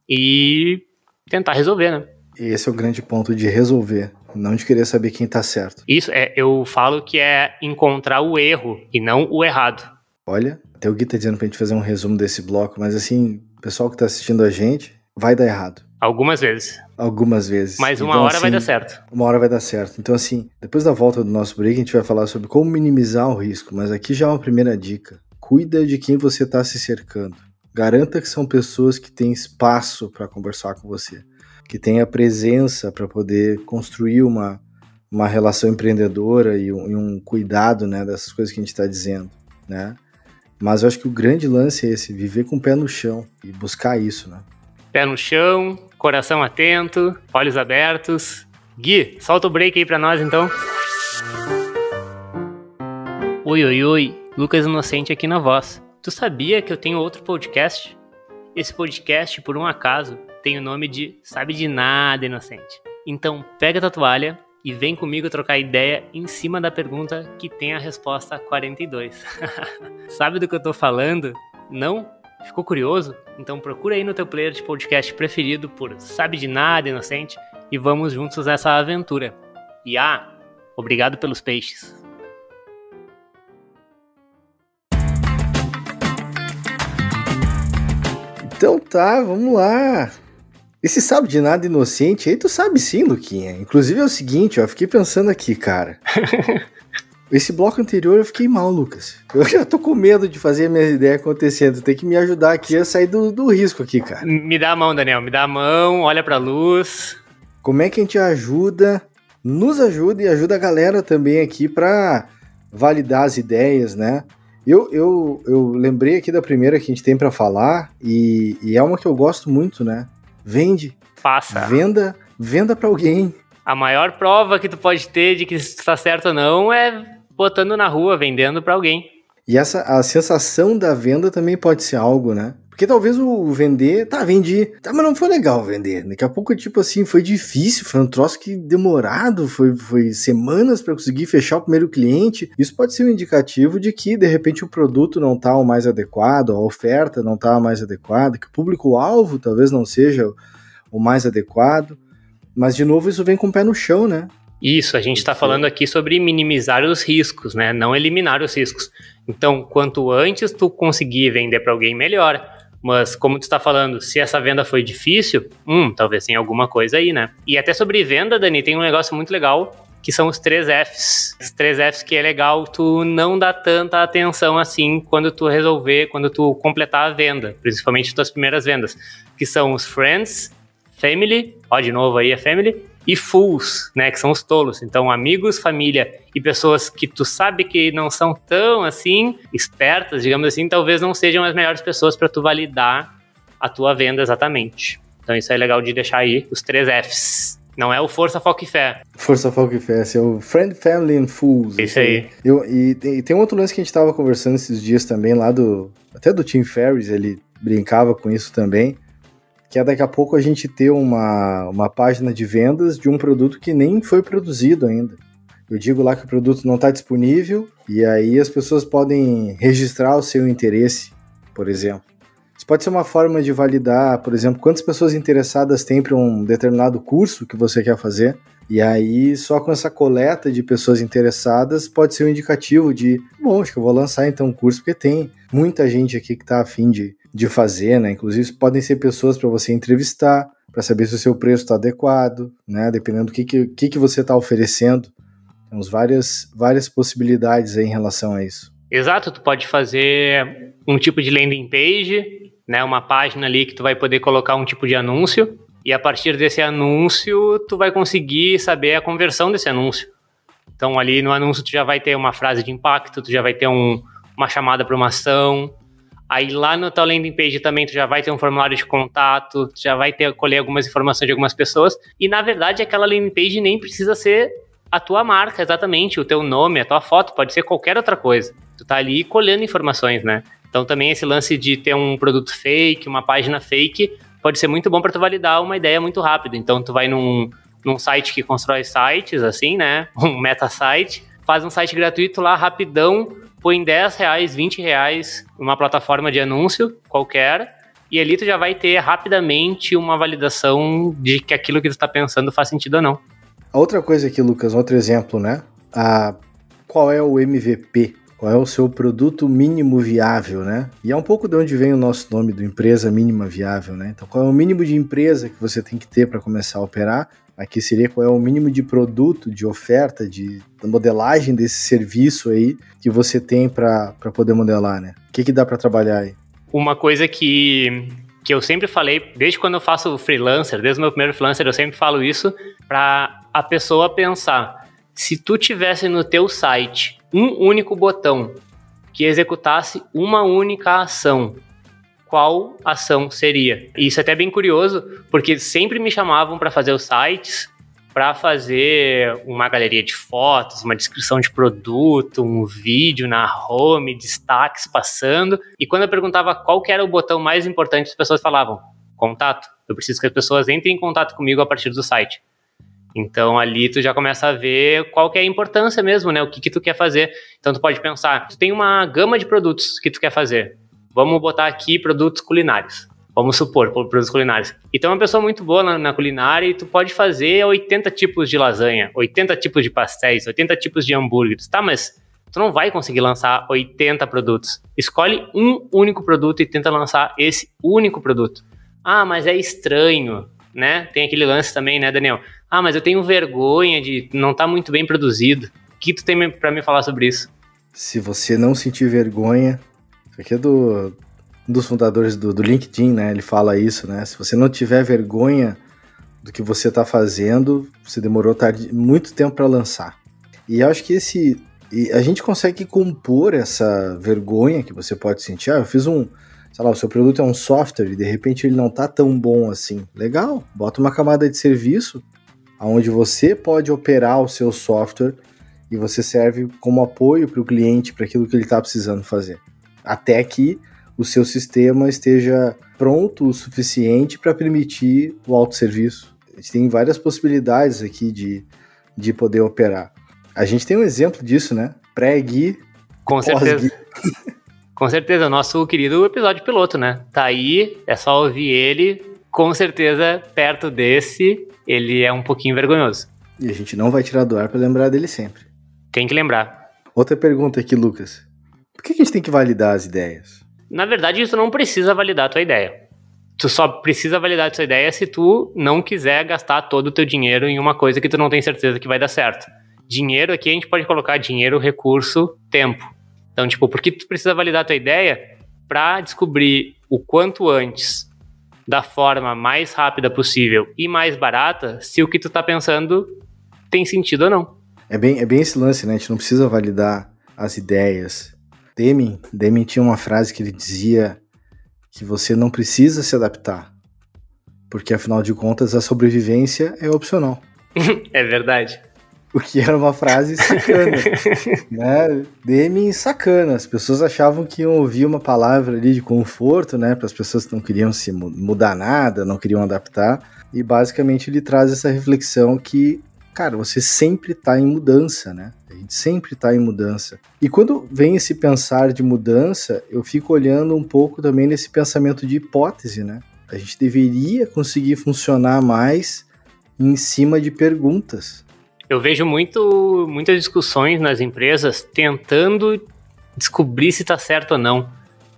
e tentar resolver, né? Esse é o grande ponto, de resolver, não de querer saber quem tá certo. Isso, eu falo que é encontrar o erro e não o errado. Olha, até o Gui tá dizendo pra gente fazer um resumo desse bloco, mas assim, o pessoal que tá assistindo a gente, vai dar errado. Algumas vezes. Algumas vezes. Mas uma hora vai dar certo. Uma hora vai dar certo. Então assim, depois da volta do nosso break, a gente vai falar sobre como minimizar o risco, mas aqui já é uma primeira dica. Cuida de quem você está se cercando. Garanta que são pessoas que têm espaço para conversar com você, que têm a presença para poder construir uma relação empreendedora e um cuidado, né, dessas coisas que a gente está dizendo, né? Mas eu acho que o grande lance é esse, viver com o pé no chão e buscar isso, né? Pé no chão, coração atento, olhos abertos. Gui, solta o break aí para nós então. Oi. Lucas Inocente aqui na voz. Tu sabia que eu tenho outro podcast? Esse podcast, por um acaso, tem o nome de Sabe de Nada Inocente. Então pega tua toalha e vem comigo trocar ideia em cima da pergunta que tem a resposta 42. Sabe do que eu tô falando? Não? Ficou curioso? Então procura aí no teu player de podcast preferido por Sabe de Nada Inocente e vamos juntos nessa aventura. E obrigado pelos peixes. Então tá, vamos lá. Esse Sabe de Nada Inocente aí, tu sabe sim, Luquinha. Inclusive é o seguinte, ó, eu fiquei pensando aqui, cara. Esse bloco anterior eu fiquei mal, Lucas. Eu já tô com medo de fazer a minha ideia acontecendo. Tem que me ajudar aqui a sair do risco aqui, cara. Me dá a mão, Daniel, me dá a mão, olha pra luz. Como é que a gente nos ajuda e ajuda a galera também aqui pra validar as ideias, né? Eu lembrei aqui da primeira que a gente tem pra falar e é uma que eu gosto muito, né? Vende. Faça. Venda pra alguém. A maior prova que tu pode ter de que isso tá certo ou não é botando na rua, vendendo pra alguém. E a sensação da venda também pode ser algo, né? Porque talvez o vender, vendi, mas não foi legal vender. Daqui a pouco, tipo assim, foi difícil, foi um troço que demorado, foi semanas para conseguir fechar o primeiro cliente. Isso pode ser um indicativo de que, de repente, o produto não tá o mais adequado, a oferta não tá a mais adequada, que o público-alvo talvez não seja o mais adequado. Mas, de novo, isso vem com o pé no chão, né? Isso, a gente está falando aqui sobre minimizar os riscos, né? Não eliminar os riscos. Então, quanto antes tu conseguir vender para alguém, melhor. Mas, como tu está falando, se essa venda foi difícil, talvez tenha alguma coisa aí, né? E até sobre venda, Dani, tem um negócio muito legal, que são os 3 Fs. Os 3 Fs que é legal tu não dar tanta atenção assim quando tu completar a venda, principalmente as tuas primeiras vendas, que são os Friends, Family, de novo aí a Family, e Fools, né, que são os tolos. Então, amigos, família e pessoas que tu sabe que não são tão, assim, espertas, digamos assim, talvez não sejam as melhores pessoas para tu validar a tua venda exatamente. Então, isso é legal de deixar aí, os 3 Fs. Não é o Força, Foco e Fé. Força, Foco e Fé, esse é o Friend, Family and Fools. Isso aí. E tem um outro lance que a gente tava conversando esses dias também, até do Tim Ferriss, ele brincava com isso também, que é daqui a pouco a gente ter uma página de vendas de um produto que nem foi produzido ainda. Eu digo lá que o produto não está disponível e aí as pessoas podem registrar o seu interesse, por exemplo. Isso pode ser uma forma de validar, por exemplo, quantas pessoas interessadas tem para um determinado curso que você quer fazer. E aí, só com essa coleta de pessoas interessadas, pode ser um indicativo de, acho que eu vou lançar então um curso, porque tem muita gente aqui que está a fim de de fazer, né? Inclusive podem ser pessoas para você entrevistar, para saber se o seu preço está adequado, né? Dependendo do que você está oferecendo. Temos várias possibilidades aí em relação a isso. Exato, tu pode fazer um tipo de landing page, né? Uma página ali que tu vai poder colocar um tipo de anúncio, e a partir desse anúncio tu vai conseguir saber a conversão desse anúncio. Então ali no anúncio tu já vai ter uma frase de impacto, tu já vai ter uma chamada para uma ação. Aí lá no tua landing page também tu já vai ter um formulário de contato, tu já vai colher algumas informações de algumas pessoas. E na verdade aquela landing page nem precisa ser a tua marca exatamente, o teu nome, a tua foto, pode ser qualquer outra coisa. Tu tá ali colhendo informações, né? Então também esse lance de ter um produto fake, uma página fake, pode ser muito bom para tu validar uma ideia muito rápido. Então tu vai num site que constrói sites, assim, né? Um meta site, faz um site gratuito lá rapidão, põe R$10, R$20 numa plataforma de anúncio qualquer, e ali tu já vai ter rapidamente uma validação de que aquilo que tu está pensando faz sentido ou não. A outra coisa aqui, Lucas, outro exemplo, né? Qual é o MVP? Qual é o seu produto mínimo viável, né? E é um pouco de onde vem o nosso nome do empresa mínima viável, né? Então, qual é o mínimo de empresa que você tem que ter para começar a operar? Aqui seria qual é o mínimo de produto, de oferta, de modelagem desse serviço aí que você tem para poder modelar, né? O que dá para trabalhar aí? Uma coisa que eu sempre falei, desde quando eu faço freelancer, desde o meu primeiro freelancer, eu sempre falo isso para a pessoa pensar. Se tu tivesse no teu site um único botão que executasse uma única ação, qual ação seria? E isso é até bem curioso, porque sempre me chamavam para fazer os sites, para fazer uma galeria de fotos, uma descrição de produto, um vídeo na home, destaques passando. E quando eu perguntava qual que era o botão mais importante, as pessoas falavam, contato. Eu preciso que as pessoas entrem em contato comigo a partir do site. Então ali tu já começa a ver qual que é a importância mesmo, né? O que tu quer fazer. Então tu pode pensar, tu tem uma gama de produtos que tu quer fazer. Vamos botar aqui produtos culinários. Vamos supor, produtos culinários. Então, uma pessoa muito boa na culinária e tu pode fazer 80 tipos de lasanha, 80 tipos de pastéis, 80 tipos de hambúrgueres. Tá, mas tu não vai conseguir lançar 80 produtos. Escolhe um único produto e tenta lançar esse único produto. Ah, mas é estranho, né? Tem aquele lance também, né, Daniel? Ah, mas eu tenho vergonha de não estar muito bem produzido. O que tu tem pra me falar sobre isso? Se você não sentir vergonha... Isso aqui é um dos fundadores do LinkedIn, né? Ele fala isso, né? Se você não tiver vergonha do que você está fazendo, você demorou muito tempo para lançar. E eu acho que a gente consegue compor essa vergonha que você pode sentir. Eu fiz sei lá, o seu produto é um software e de repente ele não tá tão bom assim. Legal, bota uma camada de serviço onde você pode operar o seu software e você serve como apoio para o cliente, para aquilo que ele está precisando fazer. Até que o seu sistema esteja pronto o suficiente para permitir o autosserviço. A gente tem várias possibilidades aqui de poder operar. A gente tem um exemplo disso, né? Pré-GUI, com certeza. Com certeza, nosso querido episódio piloto, né? Tá aí, é só ouvir ele. Com certeza, perto desse, ele é um pouquinho vergonhoso. E a gente não vai tirar do ar para lembrar dele sempre. Tem que lembrar. Outra pergunta aqui, Lucas. Por que a gente tem que validar as ideias? Na verdade, tu não precisa validar a tua ideia. Tu só precisa validar a tua ideia se tu não quiser gastar todo o teu dinheiro em uma coisa que tu não tem certeza que vai dar certo. Dinheiro aqui a gente pode colocar dinheiro, recurso, tempo. Então, por que tu precisa validar a tua ideia? Para descobrir o quanto antes, da forma mais rápida possível e mais barata, se o que tu tá pensando tem sentido ou não. É bem esse lance, né? A gente não precisa validar as ideias. Deming tinha uma frase que ele dizia que você não precisa se adaptar, porque afinal de contas a sobrevivência é opcional. É verdade. O que era uma frase sacana, né? Deming sacana. As pessoas achavam que iam ouvir uma palavra ali de conforto, né? Para as pessoas que não queriam se mudar nada, não queriam adaptar. E basicamente ele traz essa reflexão que, cara, você sempre está em mudança, né? A gente sempre está em mudança. E quando vem esse pensar de mudança, eu fico olhando um pouco também nesse pensamento de hipótese, né? A gente deveria conseguir funcionar mais em cima de perguntas. Eu vejo muitas discussões nas empresas tentando descobrir se está certo ou não.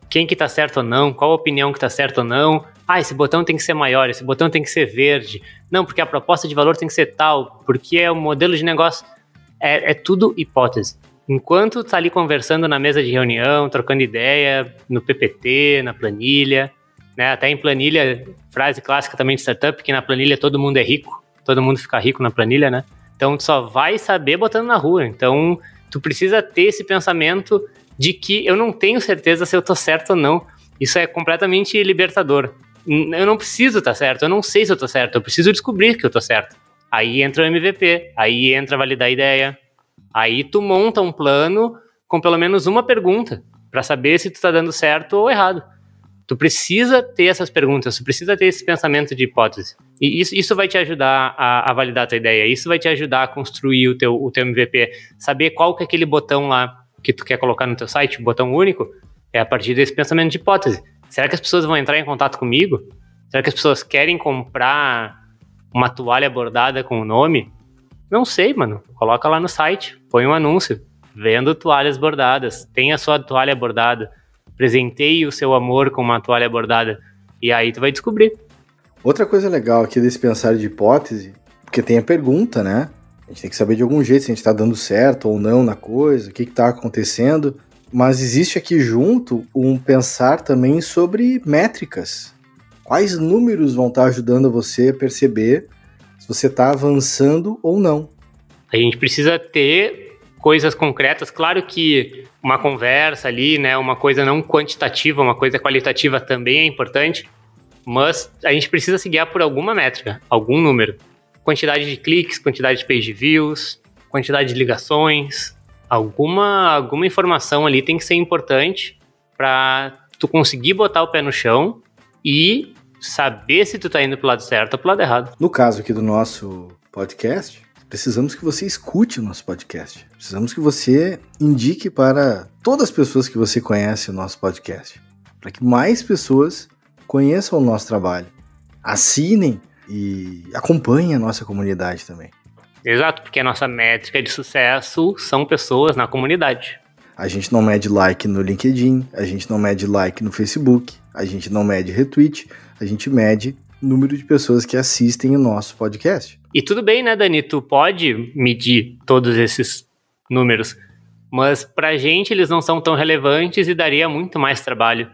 quem que tá certo ou não, qual a opinião que tá certo ou não. Esse botão tem que ser maior, esse botão tem que ser verde. Não, porque a proposta de valor tem que ser tal, porque é o modelo de negócio. É tudo hipótese. Enquanto tá ali conversando na mesa de reunião, trocando ideia, no PPT, na planilha, né? Até em planilha, frase clássica também de startup, que na planilha todo mundo é rico, todo mundo fica rico na planilha, né? Então tu só vai saber botando na rua. Então tu precisa ter esse pensamento de que eu não tenho certeza se eu tô certo ou não. Isso é completamente libertador. Eu não preciso estar certo, eu não sei se eu tô certo, eu preciso descobrir que eu tô certo. Aí entra o MVP, aí entra validar a ideia, aí tu monta um plano com pelo menos uma pergunta para saber se tu tá dando certo ou errado. Tu precisa ter essas perguntas, tu precisa ter esse pensamento de hipótese. E isso vai te ajudar a validar a tua ideia, isso vai te ajudar a construir o teu MVP. Saber qual que é aquele botão lá que tu quer colocar no teu site, o botão único, é a partir desse pensamento de hipótese. Será que as pessoas vão entrar em contato comigo? Será que as pessoas querem comprar uma toalha bordada com o nome? Não sei, mano. Coloca lá no site, põe um anúncio. Vendo toalhas bordadas. Tem a sua toalha bordada. Presenteie o seu amor com uma toalha bordada. E aí tu vai descobrir. Outra coisa legal aqui desse pensar de hipótese, porque tem a pergunta, né? A gente tem que saber de algum jeito se a gente tá dando certo ou não na coisa, o que tá acontecendo. Mas existe aqui junto um pensar também sobre métricas. Quais números vão estar ajudando você a perceber se você está avançando ou não? A gente precisa ter coisas concretas. Claro que uma conversa ali, né, uma coisa não quantitativa, uma coisa qualitativa também é importante, mas a gente precisa se guiar por alguma métrica, algum número. Quantidade de cliques, quantidade de page views, quantidade de ligações. Alguma informação ali tem que ser importante para tu conseguir botar o pé no chão e saber se tu tá indo pro lado certo ou pro lado errado. No caso aqui do nosso podcast, precisamos que você escute o nosso podcast. Precisamos que você indique para todas as pessoas que você conhece o nosso podcast, para que mais pessoas conheçam o nosso trabalho, assinem e acompanhem a nossa comunidade também. Exato, porque a nossa métrica de sucesso são pessoas na comunidade. A gente não mede like no LinkedIn, a gente não mede like no Facebook, a gente não mede retweet, a gente mede número de pessoas que assistem o nosso podcast. E tudo bem, né, Dani? Tu pode medir todos esses números, mas pra gente eles não são tão relevantes e daria muito mais trabalho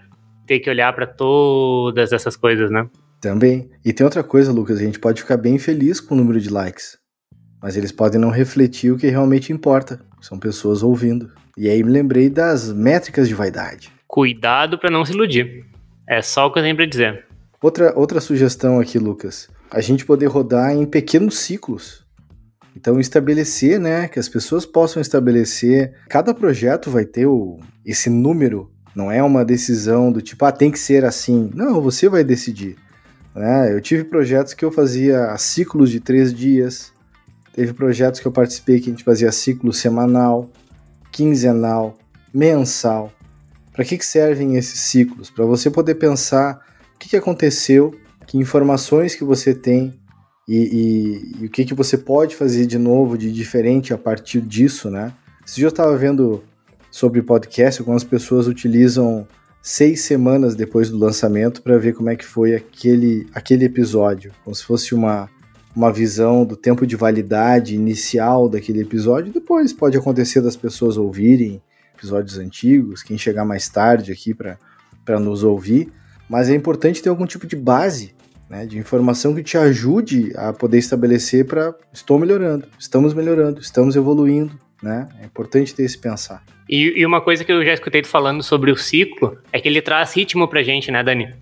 ter que olhar pra todas essas coisas, né? Também. E tem outra coisa, Lucas, a gente pode ficar bem feliz com o número de likes, mas eles podem não refletir o que realmente importa. São pessoas ouvindo. E aí me lembrei das métricas de vaidade. Cuidado pra não se iludir. É só o que eu tenho pra dizer. Outra sugestão aqui, Lucas. A gente poder rodar em pequenos ciclos. Então estabelecer, né, que as pessoas possam estabelecer. Cada projeto vai ter esse número. Não é uma decisão do tipo, tem que ser assim. Não, você vai decidir. Né? Eu tive projetos que eu fazia ciclos de 3 dias. Teve projetos que eu participei que a gente fazia ciclo semanal, quinzenal, mensal. Para que servem esses ciclos? Para você poder pensar o que aconteceu, que informações que você tem e o que você pode fazer de novo, de diferente a partir disso, né? Esse dia eu estava vendo sobre podcast, algumas pessoas utilizam 6 semanas depois do lançamento para ver como é que foi aquele episódio, como se fosse uma visão do tempo de validade inicial daquele episódio. Depois pode acontecer das pessoas ouvirem episódios antigos, quem chegar mais tarde aqui para nos ouvir, mas é importante ter algum tipo de base, né, de informação que te ajude a poder estabelecer para estamos melhorando, estamos evoluindo, né? É importante ter esse pensar. E uma coisa que eu já escutei tu falando sobre o ciclo é que ele traz ritmo pra gente, né, Dani?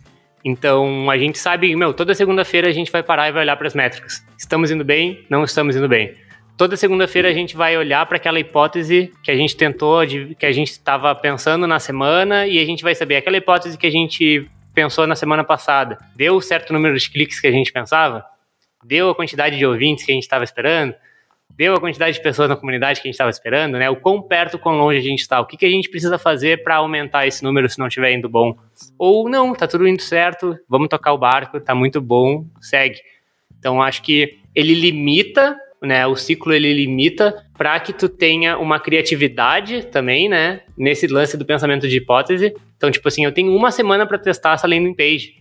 Então, a gente sabe, toda segunda-feira a gente vai parar e vai olhar para as métricas. Estamos indo bem? Não estamos indo bem. Toda segunda-feira a gente vai olhar para aquela hipótese que a gente tentou, que a gente estava pensando na semana, e a gente vai saber aquela hipótese que a gente pensou na semana passada. Deu o certo número de cliques que a gente pensava? Deu a quantidade de ouvintes que a gente estava esperando? Deu a quantidade de pessoas na comunidade que a gente estava esperando, né? O quão perto, quão longe a gente está. O que a gente precisa fazer para aumentar esse número se não estiver indo bom? Ou não, tá tudo indo certo, vamos tocar o barco, tá muito bom, segue. Então, acho que ele limita né? O ciclo ele limita para que tu tenha uma criatividade também, né? Nesse lance do pensamento de hipótese. Então, tipo assim, eu tenho uma semana para testar essa landing page.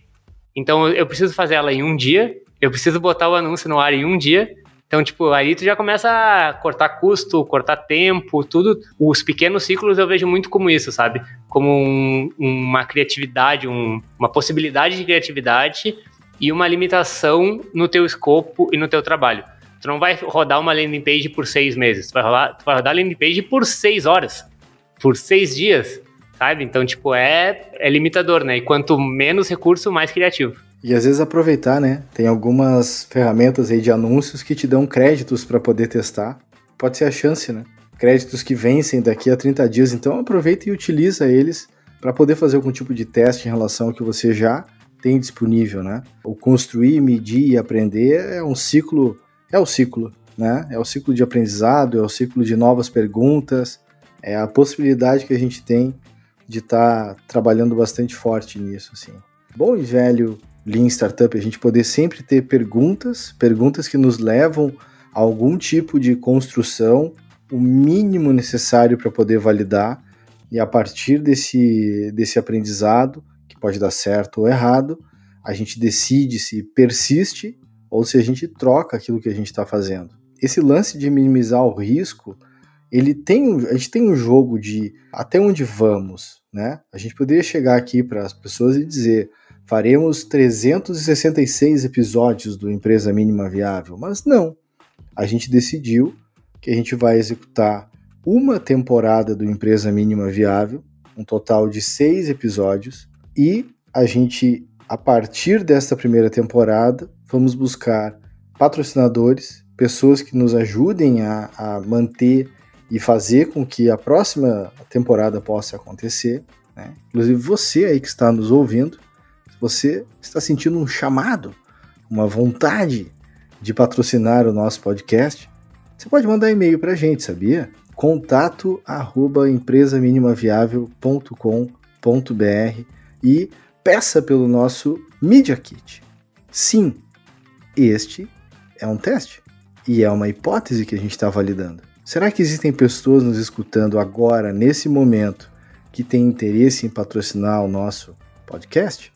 Então, eu preciso fazer ela em um dia, eu preciso botar o anúncio no ar em um dia. Então, tipo, aí tu já começa a cortar custo, cortar tempo, tudo. Os pequenos ciclos eu vejo muito como isso, sabe? Como uma criatividade, uma possibilidade de criatividade e uma limitação no teu escopo e no teu trabalho. Tu não vai rodar uma landing page por 6 meses, tu vai rodar a landing page por 6 horas, por 6 dias, sabe? Então, tipo, é limitador, né? E quanto menos recurso, mais criativo. E às vezes aproveitar, né? Tem algumas ferramentas aí de anúncios que te dão créditos para poder testar. Pode ser a chance, né? Créditos que vencem daqui a 30 dias. Então aproveita e utiliza eles para poder fazer algum tipo de teste em relação ao que você já tem disponível, né? O construir, medir e aprender é um ciclo, né? É o ciclo de aprendizado, é o ciclo de novas perguntas, é a possibilidade que a gente tem de estar trabalhando bastante forte nisso, assim. Bom e velho Lean Startup, a gente poder sempre ter perguntas que nos levam a algum tipo de construção, o mínimo necessário para poder validar, e a partir desse aprendizado, que pode dar certo ou errado, a gente decide se persiste ou se a gente troca aquilo que a gente está fazendo. Esse lance de minimizar o risco, a gente tem um jogo de até onde vamos, né? A gente poderia chegar aqui para as pessoas e dizer: faremos 366 episódios do Empresa Mínima Viável, mas não. A gente decidiu que a gente vai executar uma temporada do Empresa Mínima Viável, um total de 6 episódios, e a gente, a partir desta primeira temporada, vamos buscar patrocinadores, pessoas que nos ajudem a manter e fazer com que a próxima temporada possa acontecer, né? Inclusive você aí que está nos ouvindo, você está sentindo um chamado, uma vontade de patrocinar o nosso podcast, você pode mandar e-mail para a gente, sabia? contato@empresaminimaviavel.com.br e peça pelo nosso Media Kit. Sim, este é um teste e é uma hipótese que a gente está validando. Será que existem pessoas nos escutando agora, nesse momento, que têm interesse em patrocinar o nosso podcast?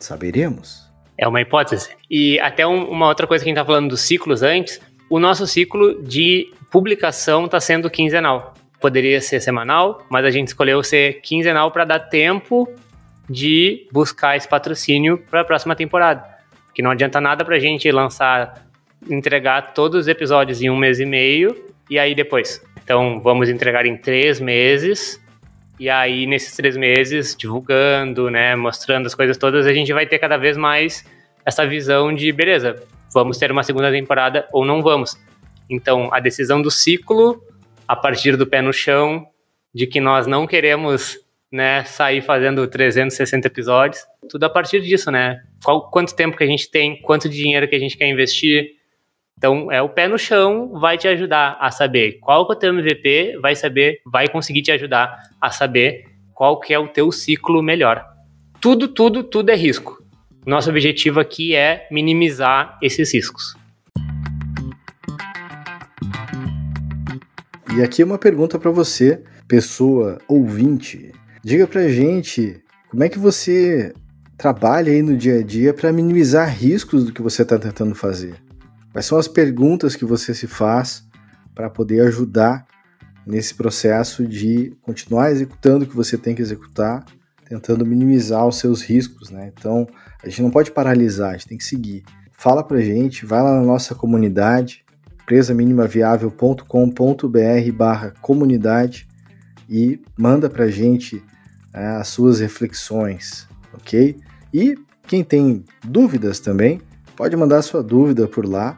Saberemos. É uma hipótese. E até uma outra coisa que a gente tá falando dos ciclos antes, o nosso ciclo de publicação está sendo quinzenal. Poderia ser semanal, mas a gente escolheu ser quinzenal para dar tempo de buscar esse patrocínio para a próxima temporada. Que não adianta nada para a gente entregar todos os episódios em 1 mês e meio e aí depois. Então vamos entregar em 3 meses. E aí, nesses 3 meses, divulgando, né, mostrando as coisas todas, a gente vai ter cada vez mais essa visão de, beleza, vamos ter uma segunda temporada ou não vamos. Então, a decisão do ciclo, a partir do pé no chão, de que nós não queremos, né, sair fazendo 360 episódios, tudo a partir disso, né? Quanto tempo que a gente tem, quanto dinheiro que a gente quer investir. Então, o pé no chão vai te ajudar a saber qual que é o teu MVP, vai conseguir te ajudar a saber qual que é o teu ciclo melhor. Tudo é risco. Nosso objetivo aqui é minimizar esses riscos. E aqui uma pergunta para você, pessoa ouvinte. Diga pra gente como é que você trabalha aí no dia a dia para minimizar riscos do que você está tentando fazer. Quais são as perguntas que você se faz para poder ajudar nesse processo de continuar executando o que você tem que executar, tentando minimizar os seus riscos, né? Então, a gente não pode paralisar, a gente tem que seguir. Fala pra gente, vai lá na nossa comunidade, empresaminimaviavel.com.br/comunidade e manda pra gente as suas reflexões, ok? E quem tem dúvidas também, pode mandar sua dúvida por lá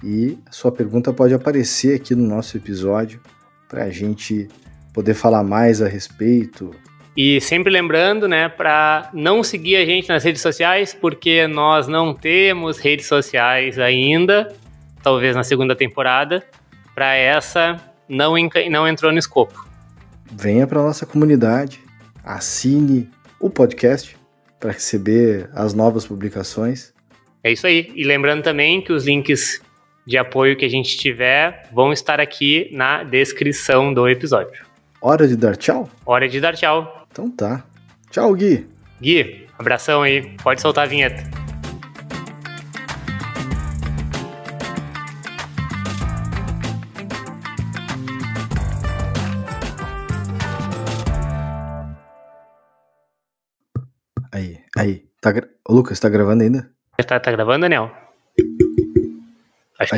e a sua pergunta pode aparecer aqui no nosso episódio para a gente poder falar mais a respeito. E sempre lembrando, né, para não seguir a gente nas redes sociais, porque nós não temos redes sociais ainda, talvez na segunda temporada, para essa não entrou no escopo. Venha para a nossa comunidade, assine o podcast para receber as novas publicações. É isso aí. E lembrando também que os links de apoio que a gente tiver vão estar aqui na descrição do episódio. Hora de dar tchau? Hora de dar tchau. Então tá. Tchau, Gui. Gui, abração aí. Pode soltar a vinheta. Aí. Ô, Lucas, tá gravando ainda? Tá gravando, Daniel? Acho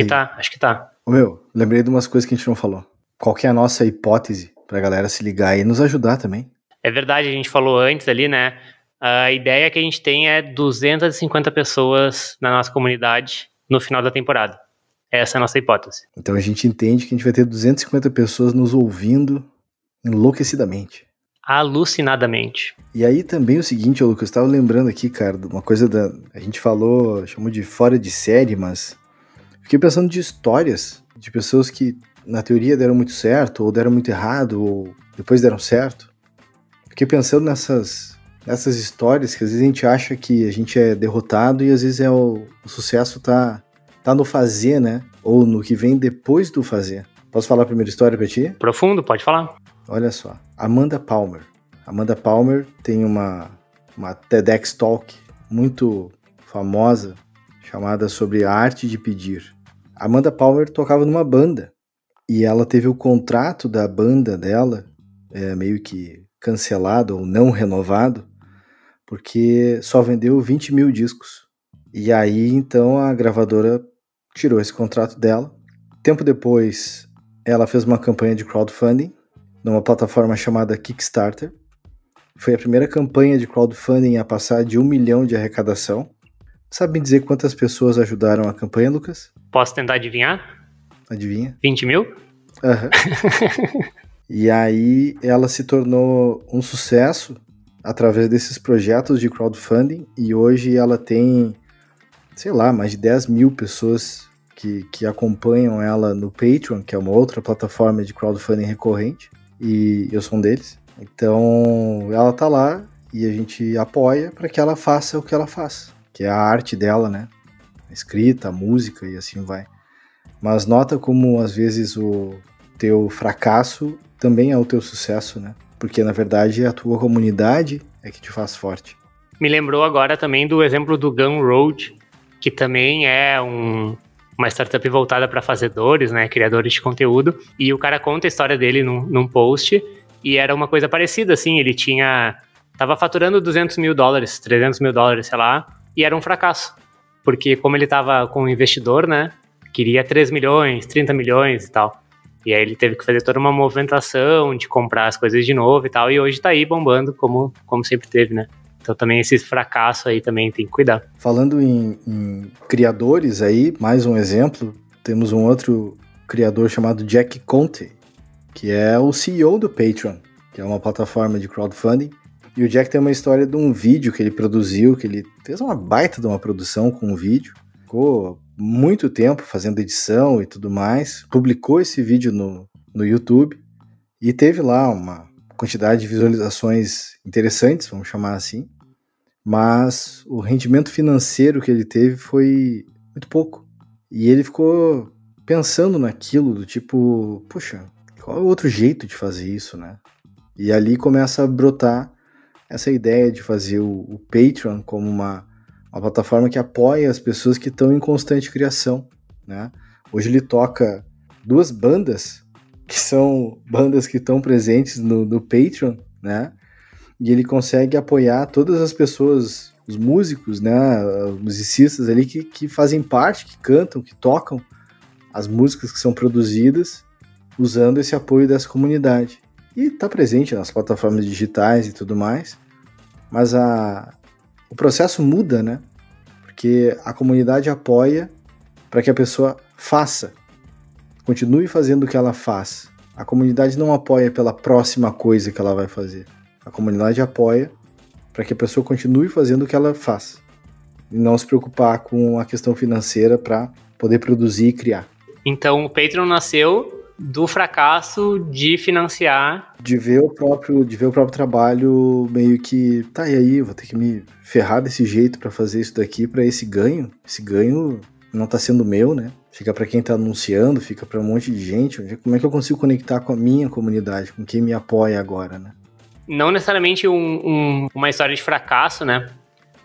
que tá. Ô, meu, lembrei de umas coisas que a gente não falou. Qual que é a nossa hipótese pra galera se ligar e nos ajudar também? É verdade, a gente falou antes ali, né? A ideia que a gente tem é 250 pessoas na nossa comunidade no final da temporada. Essa é a nossa hipótese. Então a gente entende que a gente vai ter 250 pessoas nos ouvindo enlouquecidamente. Alucinadamente. E aí também o seguinte, ô Lucas, eu tava lembrando aqui, cara, de uma coisa a gente falou, chamou de fora de série, mas fiquei pensando de histórias de pessoas que na teoria deram muito certo, ou deram muito errado, ou depois deram certo. Fiquei pensando nessas histórias que às vezes a gente acha que a gente é derrotado e às vezes o sucesso tá no fazer, né? Ou no que vem depois do fazer. Posso falar a primeira história pra ti? Profundo, pode falar. Olha só, Amanda Palmer. Amanda Palmer tem uma TEDx Talk muito famosa chamada sobre a arte de pedir. Amanda Palmer tocava numa banda e ela teve o contrato da banda dela meio que cancelado ou não renovado porque só vendeu 20 mil discos. E aí então a gravadora tirou esse contrato dela. Tempo depois ela fez uma campanha de crowdfunding numa plataforma chamada Kickstarter. Foi a primeira campanha de crowdfunding a passar de 1 milhão de arrecadação. Sabe dizer quantas pessoas ajudaram a campanha, Lucas? Posso tentar adivinhar? Adivinha? 20 mil? Aham. E aí ela se tornou um sucesso através desses projetos de crowdfunding e hoje ela tem, sei lá, mais de 10 mil pessoas que acompanham ela no Patreon, que é uma outra plataforma de crowdfunding recorrente, e eu sou um deles. Então ela tá lá e a gente apoia para que ela faça o que ela faz, que é a arte dela, né? A escrita, a música e assim vai. Mas nota como às vezes o teu fracasso também é o teu sucesso, né? Porque na verdade a tua comunidade é que te faz forte. Me lembrou agora também do exemplo do Gumroad, que também é uma startup voltada para fazedores, né? Criadores de conteúdo. E o cara conta a história dele num post. E era uma coisa parecida, assim, ele tava faturando $200 mil, $300 mil, sei lá, e era um fracasso. Porque como ele tava com um investidor, né, queria 3 milhões, 30 milhões e tal. E aí ele teve que fazer toda uma movimentação de comprar as coisas de novo e tal, e hoje tá aí bombando, como sempre teve, né. Então também esse fracasso aí também tem que cuidar. Falando em criadores aí, mais um exemplo, temos um outro criador chamado Jack Conte, que é o CEO do Patreon, que é uma plataforma de crowdfunding. E o Jack tem uma história de um vídeo que ele produziu, que ele fez uma baita de uma produção com um vídeo, ficou muito tempo fazendo edição e tudo mais, publicou esse vídeo no YouTube e teve lá uma quantidade de visualizações interessantes, vamos chamar assim, mas o rendimento financeiro que ele teve foi muito pouco. E ele ficou pensando naquilo, do tipo, puxa, qual é o outro jeito de fazer isso, né? E ali começa a brotar essa ideia de fazer o Patreon como uma plataforma que apoia as pessoas que estão em constante criação, né? Hoje ele toca 2 bandas, que são bandas que estão presentes no Patreon, né? E ele consegue apoiar todas as pessoas, os músicos, né? Os musicistas ali que fazem parte, que cantam, que tocam as músicas que são produzidas, usando esse apoio dessa comunidade. E está presente nas plataformas digitais e tudo mais, mas o processo muda, né? Porque a comunidade apoia para que a pessoa faça, continue fazendo o que ela faz. A comunidade não apoia pela próxima coisa que ela vai fazer. A comunidade apoia para que a pessoa continue fazendo o que ela faz. E não se preocupar com a questão financeira para poder produzir e criar. Então o Patreon nasceu do fracasso de financiar. De ver o próprio trabalho meio que, tá, e aí, vou ter que me ferrar desse jeito para fazer isso daqui, para esse ganho não tá sendo meu, né? Fica para quem tá anunciando, fica para um monte de gente. Como é que eu consigo conectar com a minha comunidade, com quem me apoia agora, né? Não necessariamente uma história de fracasso, né?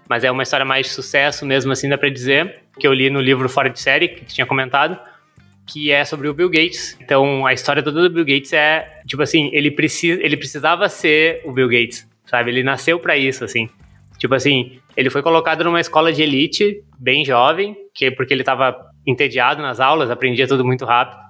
Mas é uma história mais de sucesso mesmo, assim, dá pra dizer, que eu li no livro Fora de Série, que tu tinha comentado, que é sobre o Bill Gates. Então, a história toda do Bill Gates é, tipo assim, ele precisava ser o Bill Gates, sabe? Ele nasceu pra isso, assim. Tipo assim, ele foi colocado numa escola de elite, bem jovem, porque ele tava entediado nas aulas, aprendia tudo muito rápido.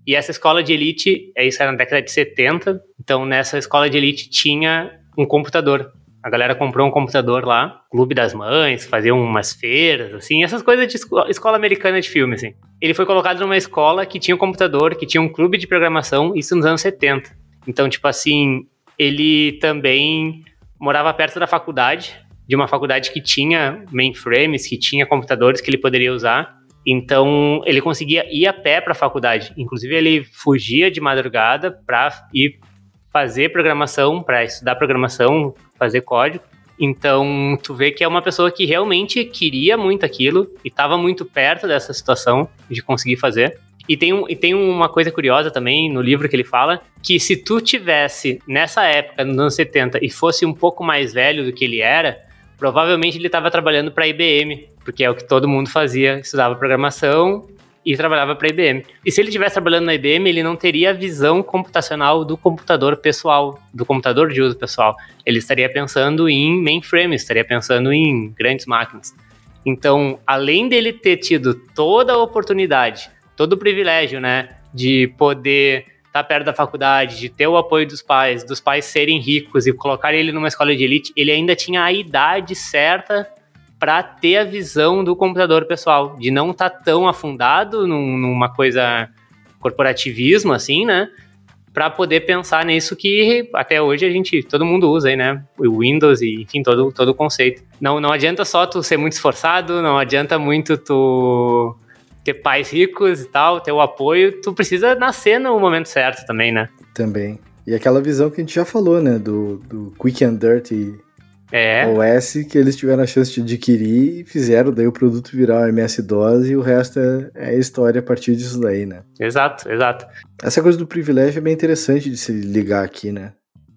E essa escola de elite, isso era na década de 70, então nessa escola de elite tinha um computador. A galera comprou um computador lá, Clube das Mães, faziam umas feiras, assim, essas coisas de escola americana de filme, assim. Ele foi colocado numa escola que tinha um computador, que tinha um clube de programação, isso nos anos 70. Então, tipo assim, ele também morava perto da faculdade, de uma faculdade que tinha mainframes, que tinha computadores que ele poderia usar. Então, ele conseguia ir a pé para a faculdade. Inclusive, ele fugia de madrugada para ir fazer programação, para estudar programação, fazer código. Então, tu vê que é uma pessoa que realmente queria muito aquilo e estava muito perto dessa situação de conseguir fazer. E tem uma coisa curiosa também no livro que ele fala, que se tu tivesse nessa época, nos anos 70, e fosse um pouco mais velho do que ele era, provavelmente ele estava trabalhando para a IBM, porque é o que todo mundo fazia, estudava programação e trabalhava para a IBM. E se ele estivesse trabalhando na IBM, ele não teria a visão computacional do computador pessoal, do computador de uso pessoal. Ele estaria pensando em mainframes, estaria pensando em grandes máquinas. Então, além dele ter tido toda a oportunidade, todo o privilégio, né, de poder estar perto da faculdade, de ter o apoio dos pais serem ricos e colocar ele numa escola de elite, ele ainda tinha a idade certa para ter a visão do computador pessoal, de não estar tão afundado numa coisa corporativismo, assim, né? Para poder pensar nisso que até hoje todo mundo usa aí, né? O Windows e, enfim, todo o conceito. Não adianta só tu ser muito esforçado, não adianta muito tu ter pais ricos e tal, ter o apoio, tu precisa nascer no momento certo também, né? Também. E aquela visão que a gente já falou, né? Do Quick and Dirty OS, que eles tiveram a chance de adquirir e fizeram daí o produto virar o MS-DOS e o resto é história a partir disso daí, né? Exato. Essa coisa do privilégio é bem interessante de se ligar aqui, né?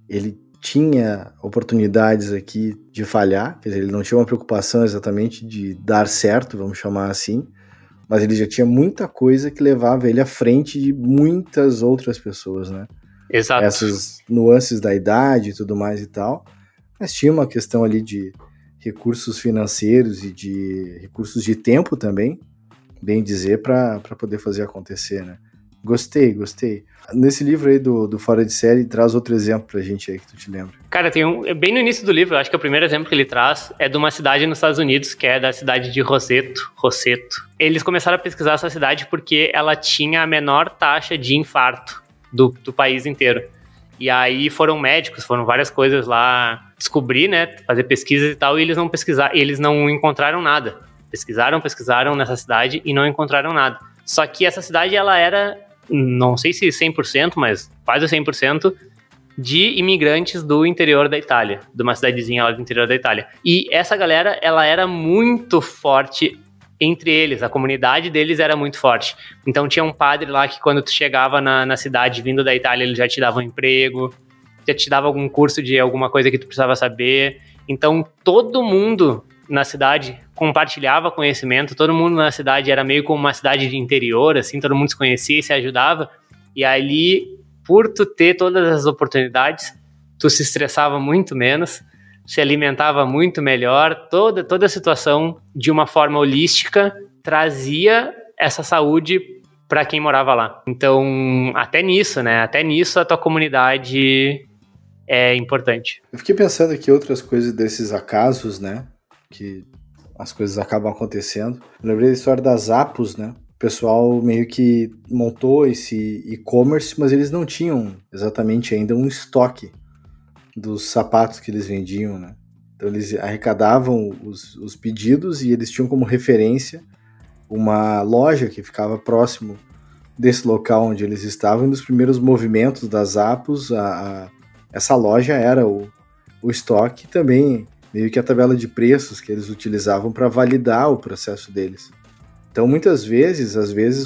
Ele tinha oportunidades aqui de falhar, quer dizer, ele não tinha uma preocupação exatamente de dar certo, vamos chamar assim, mas ele já tinha muita coisa que levava ele à frente de muitas outras pessoas, né? Exato. Essas nuances da idade e tudo mais e tal, mas tinha uma questão ali de recursos financeiros e de recursos de tempo também, bem dizer, para poder fazer acontecer, né? Gostei. Nesse livro aí do Fora de Série, traz outro exemplo pra gente aí que tu te lembra. Cara, bem no início do livro, eu acho que o primeiro exemplo que ele traz é de uma cidade nos Estados Unidos, que é da cidade de Rosseto. Eles começaram a pesquisar essa cidade porque ela tinha a menor taxa de infarto do país inteiro. E aí foram médicos, foram várias coisas lá descobrir, né, fazer pesquisas e tal, e eles não encontraram nada. Pesquisaram nessa cidade e não encontraram nada. Só que essa cidade, ela era, não sei se 100%, mas quase 100%, de imigrantes do interior da Itália, de uma cidadezinha lá do interior da Itália. E essa galera, ela era muito forte entre eles, a comunidade deles era muito forte. Então tinha um padre lá que quando tu chegava na cidade vindo da Itália, ele já te dava um emprego, já te dava algum curso de alguma coisa que tu precisava saber. Então todo mundo na cidade compartilhava conhecimento, todo mundo na cidade era meio como uma cidade de interior, assim, todo mundo se conhecia e se ajudava. E ali, por tu ter todas as oportunidades, tu se estressava muito menos, se alimentava muito melhor, toda a situação de uma forma holística trazia essa saúde para quem morava lá. Então, até nisso a tua comunidade é importante. Eu fiquei pensando aqui outras coisas desses acasos, né, que as coisas acabam acontecendo. Eu lembrei da história das Apos, né, o pessoal meio que montou esse e-commerce, mas eles não tinham exatamente ainda um estoque dos sapatos que eles vendiam, né? Então eles arrecadavam os pedidos e eles tinham como referência uma loja que ficava próximo desse local onde eles estavam. E nos primeiros movimentos das Apos, essa loja era o estoque, também meio que a tabela de preços que eles utilizavam para validar o processo deles. Então, muitas vezes,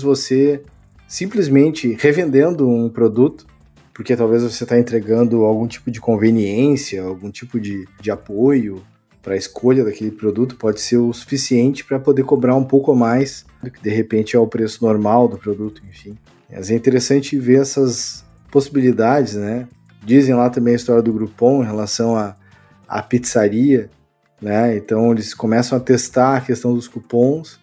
você simplesmente revendendo um produto, porque talvez você está entregando algum tipo de conveniência, algum tipo de apoio para a escolha daquele produto, pode ser o suficiente para poder cobrar um pouco a mais do que de repente é o preço normal do produto, enfim. Mas é interessante ver essas possibilidades, né? Dizem lá também a história do Groupon em relação à pizzaria, né? Então eles começam a testar a questão dos cupons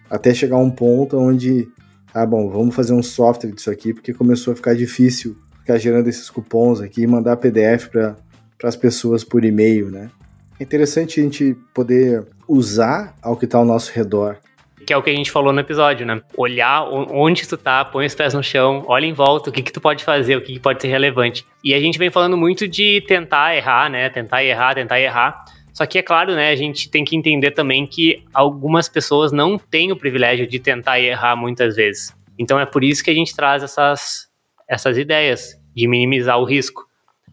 até chegar a um ponto onde, vamos fazer um software disso aqui, porque começou a ficar difícil ficar gerando esses cupons aqui e mandar PDF para as pessoas por e-mail, né? É interessante a gente poder usar ao que está ao nosso redor. Que é o que a gente falou no episódio, né? Olhar onde tu tá, põe os pés no chão, olha em volta, o que tu pode fazer, o que pode ser relevante. E a gente vem falando muito de tentar errar, né? Tentar errar. Só que é claro, né? A gente tem que entender também que algumas pessoas não têm o privilégio de tentar e errar muitas vezes. Então é por isso que a gente traz essas ideias de minimizar o risco.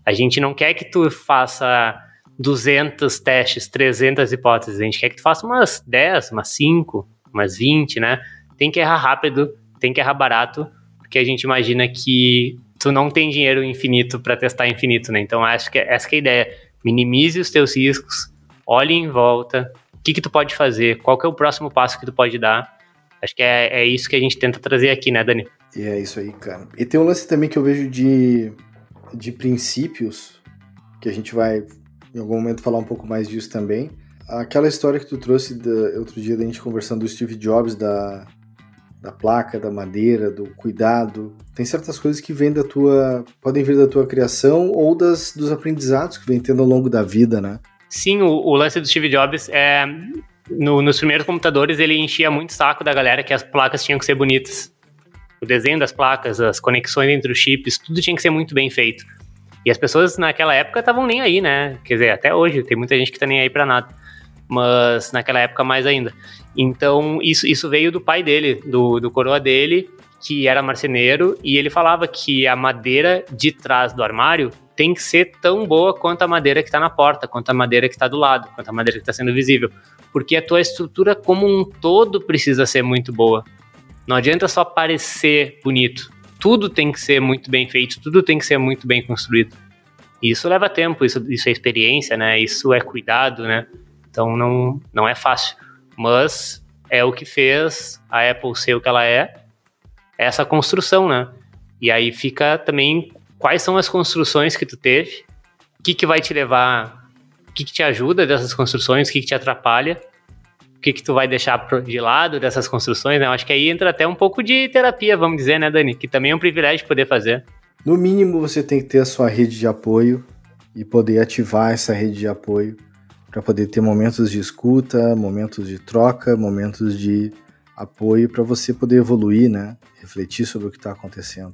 A gente não quer que tu faça 200 testes, 300 hipóteses. A gente quer que tu faça umas 10, umas 5, umas 20, né? Tem que errar rápido, tem que errar barato, porque a gente imagina que tu não tem dinheiro infinito para testar infinito, né? Então acho que essa que é a ideia. Minimize os teus riscos, olhe em volta, o que tu pode fazer, qual que é o próximo passo que tu pode dar. Acho que é isso que a gente tenta trazer aqui, né, Dani? E é isso aí, cara. E tem um lance também que eu vejo de princípios, que a gente vai em algum momento falar um pouco mais disso também. Aquela história que tu trouxe outro dia da gente conversando do Steve Jobs, da placa, da madeira, do cuidado. Tem certas coisas que podem vir da tua criação ou dos aprendizados que vem tendo ao longo da vida, né? Sim, o lance do Steve Jobs nos primeiros computadores ele enchia muito o saco da galera que as placas tinham que ser bonitas. O desenho das placas, as conexões entre os chips, tudo tinha que ser muito bem feito. E as pessoas naquela época estavam nem aí, né? Quer dizer, até hoje tem muita gente que tá nem aí pra nada. Mas naquela época mais ainda. Então isso veio do pai dele, do coroa dele, que era marceneiro, e ele falava que a madeira de trás do armário tem que ser tão boa quanto a madeira que tá na porta, quanto a madeira que tá do lado, quanto a madeira que tá sendo visível. Porque a tua estrutura como um todo precisa ser muito boa. Não adianta só parecer bonito. Tudo tem que ser muito bem feito, tudo tem que ser muito bem construído. E isso leva tempo, isso é experiência, né? Isso é cuidado, né? Então não é fácil. Mas é o que fez a Apple ser o que ela é, essa construção, né? E aí fica também quais são as construções que tu teve, o que vai te levar, o que te ajuda dessas construções, o que te atrapalha, o que tu vai deixar de lado dessas construções, né? Eu acho que aí entra até um pouco de terapia, vamos dizer, né, Dani? Que também é um privilégio poder fazer. No mínimo, você tem que ter a sua rede de apoio e poder ativar essa rede de apoio para poder ter momentos de escuta, momentos de troca, momentos de apoio para você poder evoluir, né? Refletir sobre o que está acontecendo.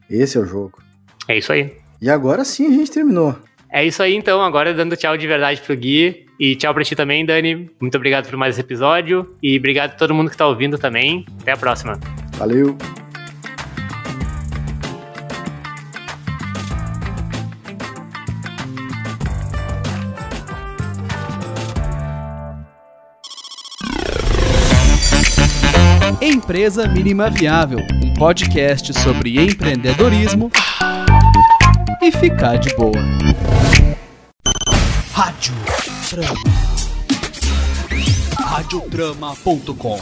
Esse é o jogo. É isso aí. E agora sim a gente terminou. É isso aí então, agora dando tchau de verdade pro Gui e tchau pra ti também, Dani. Muito obrigado por mais esse episódio e obrigado a todo mundo que tá ouvindo também. Até a próxima. Valeu! Empresa Mínima Viável, um podcast sobre empreendedorismo e ficar de boa. Rádio Trama. Radiotrama.com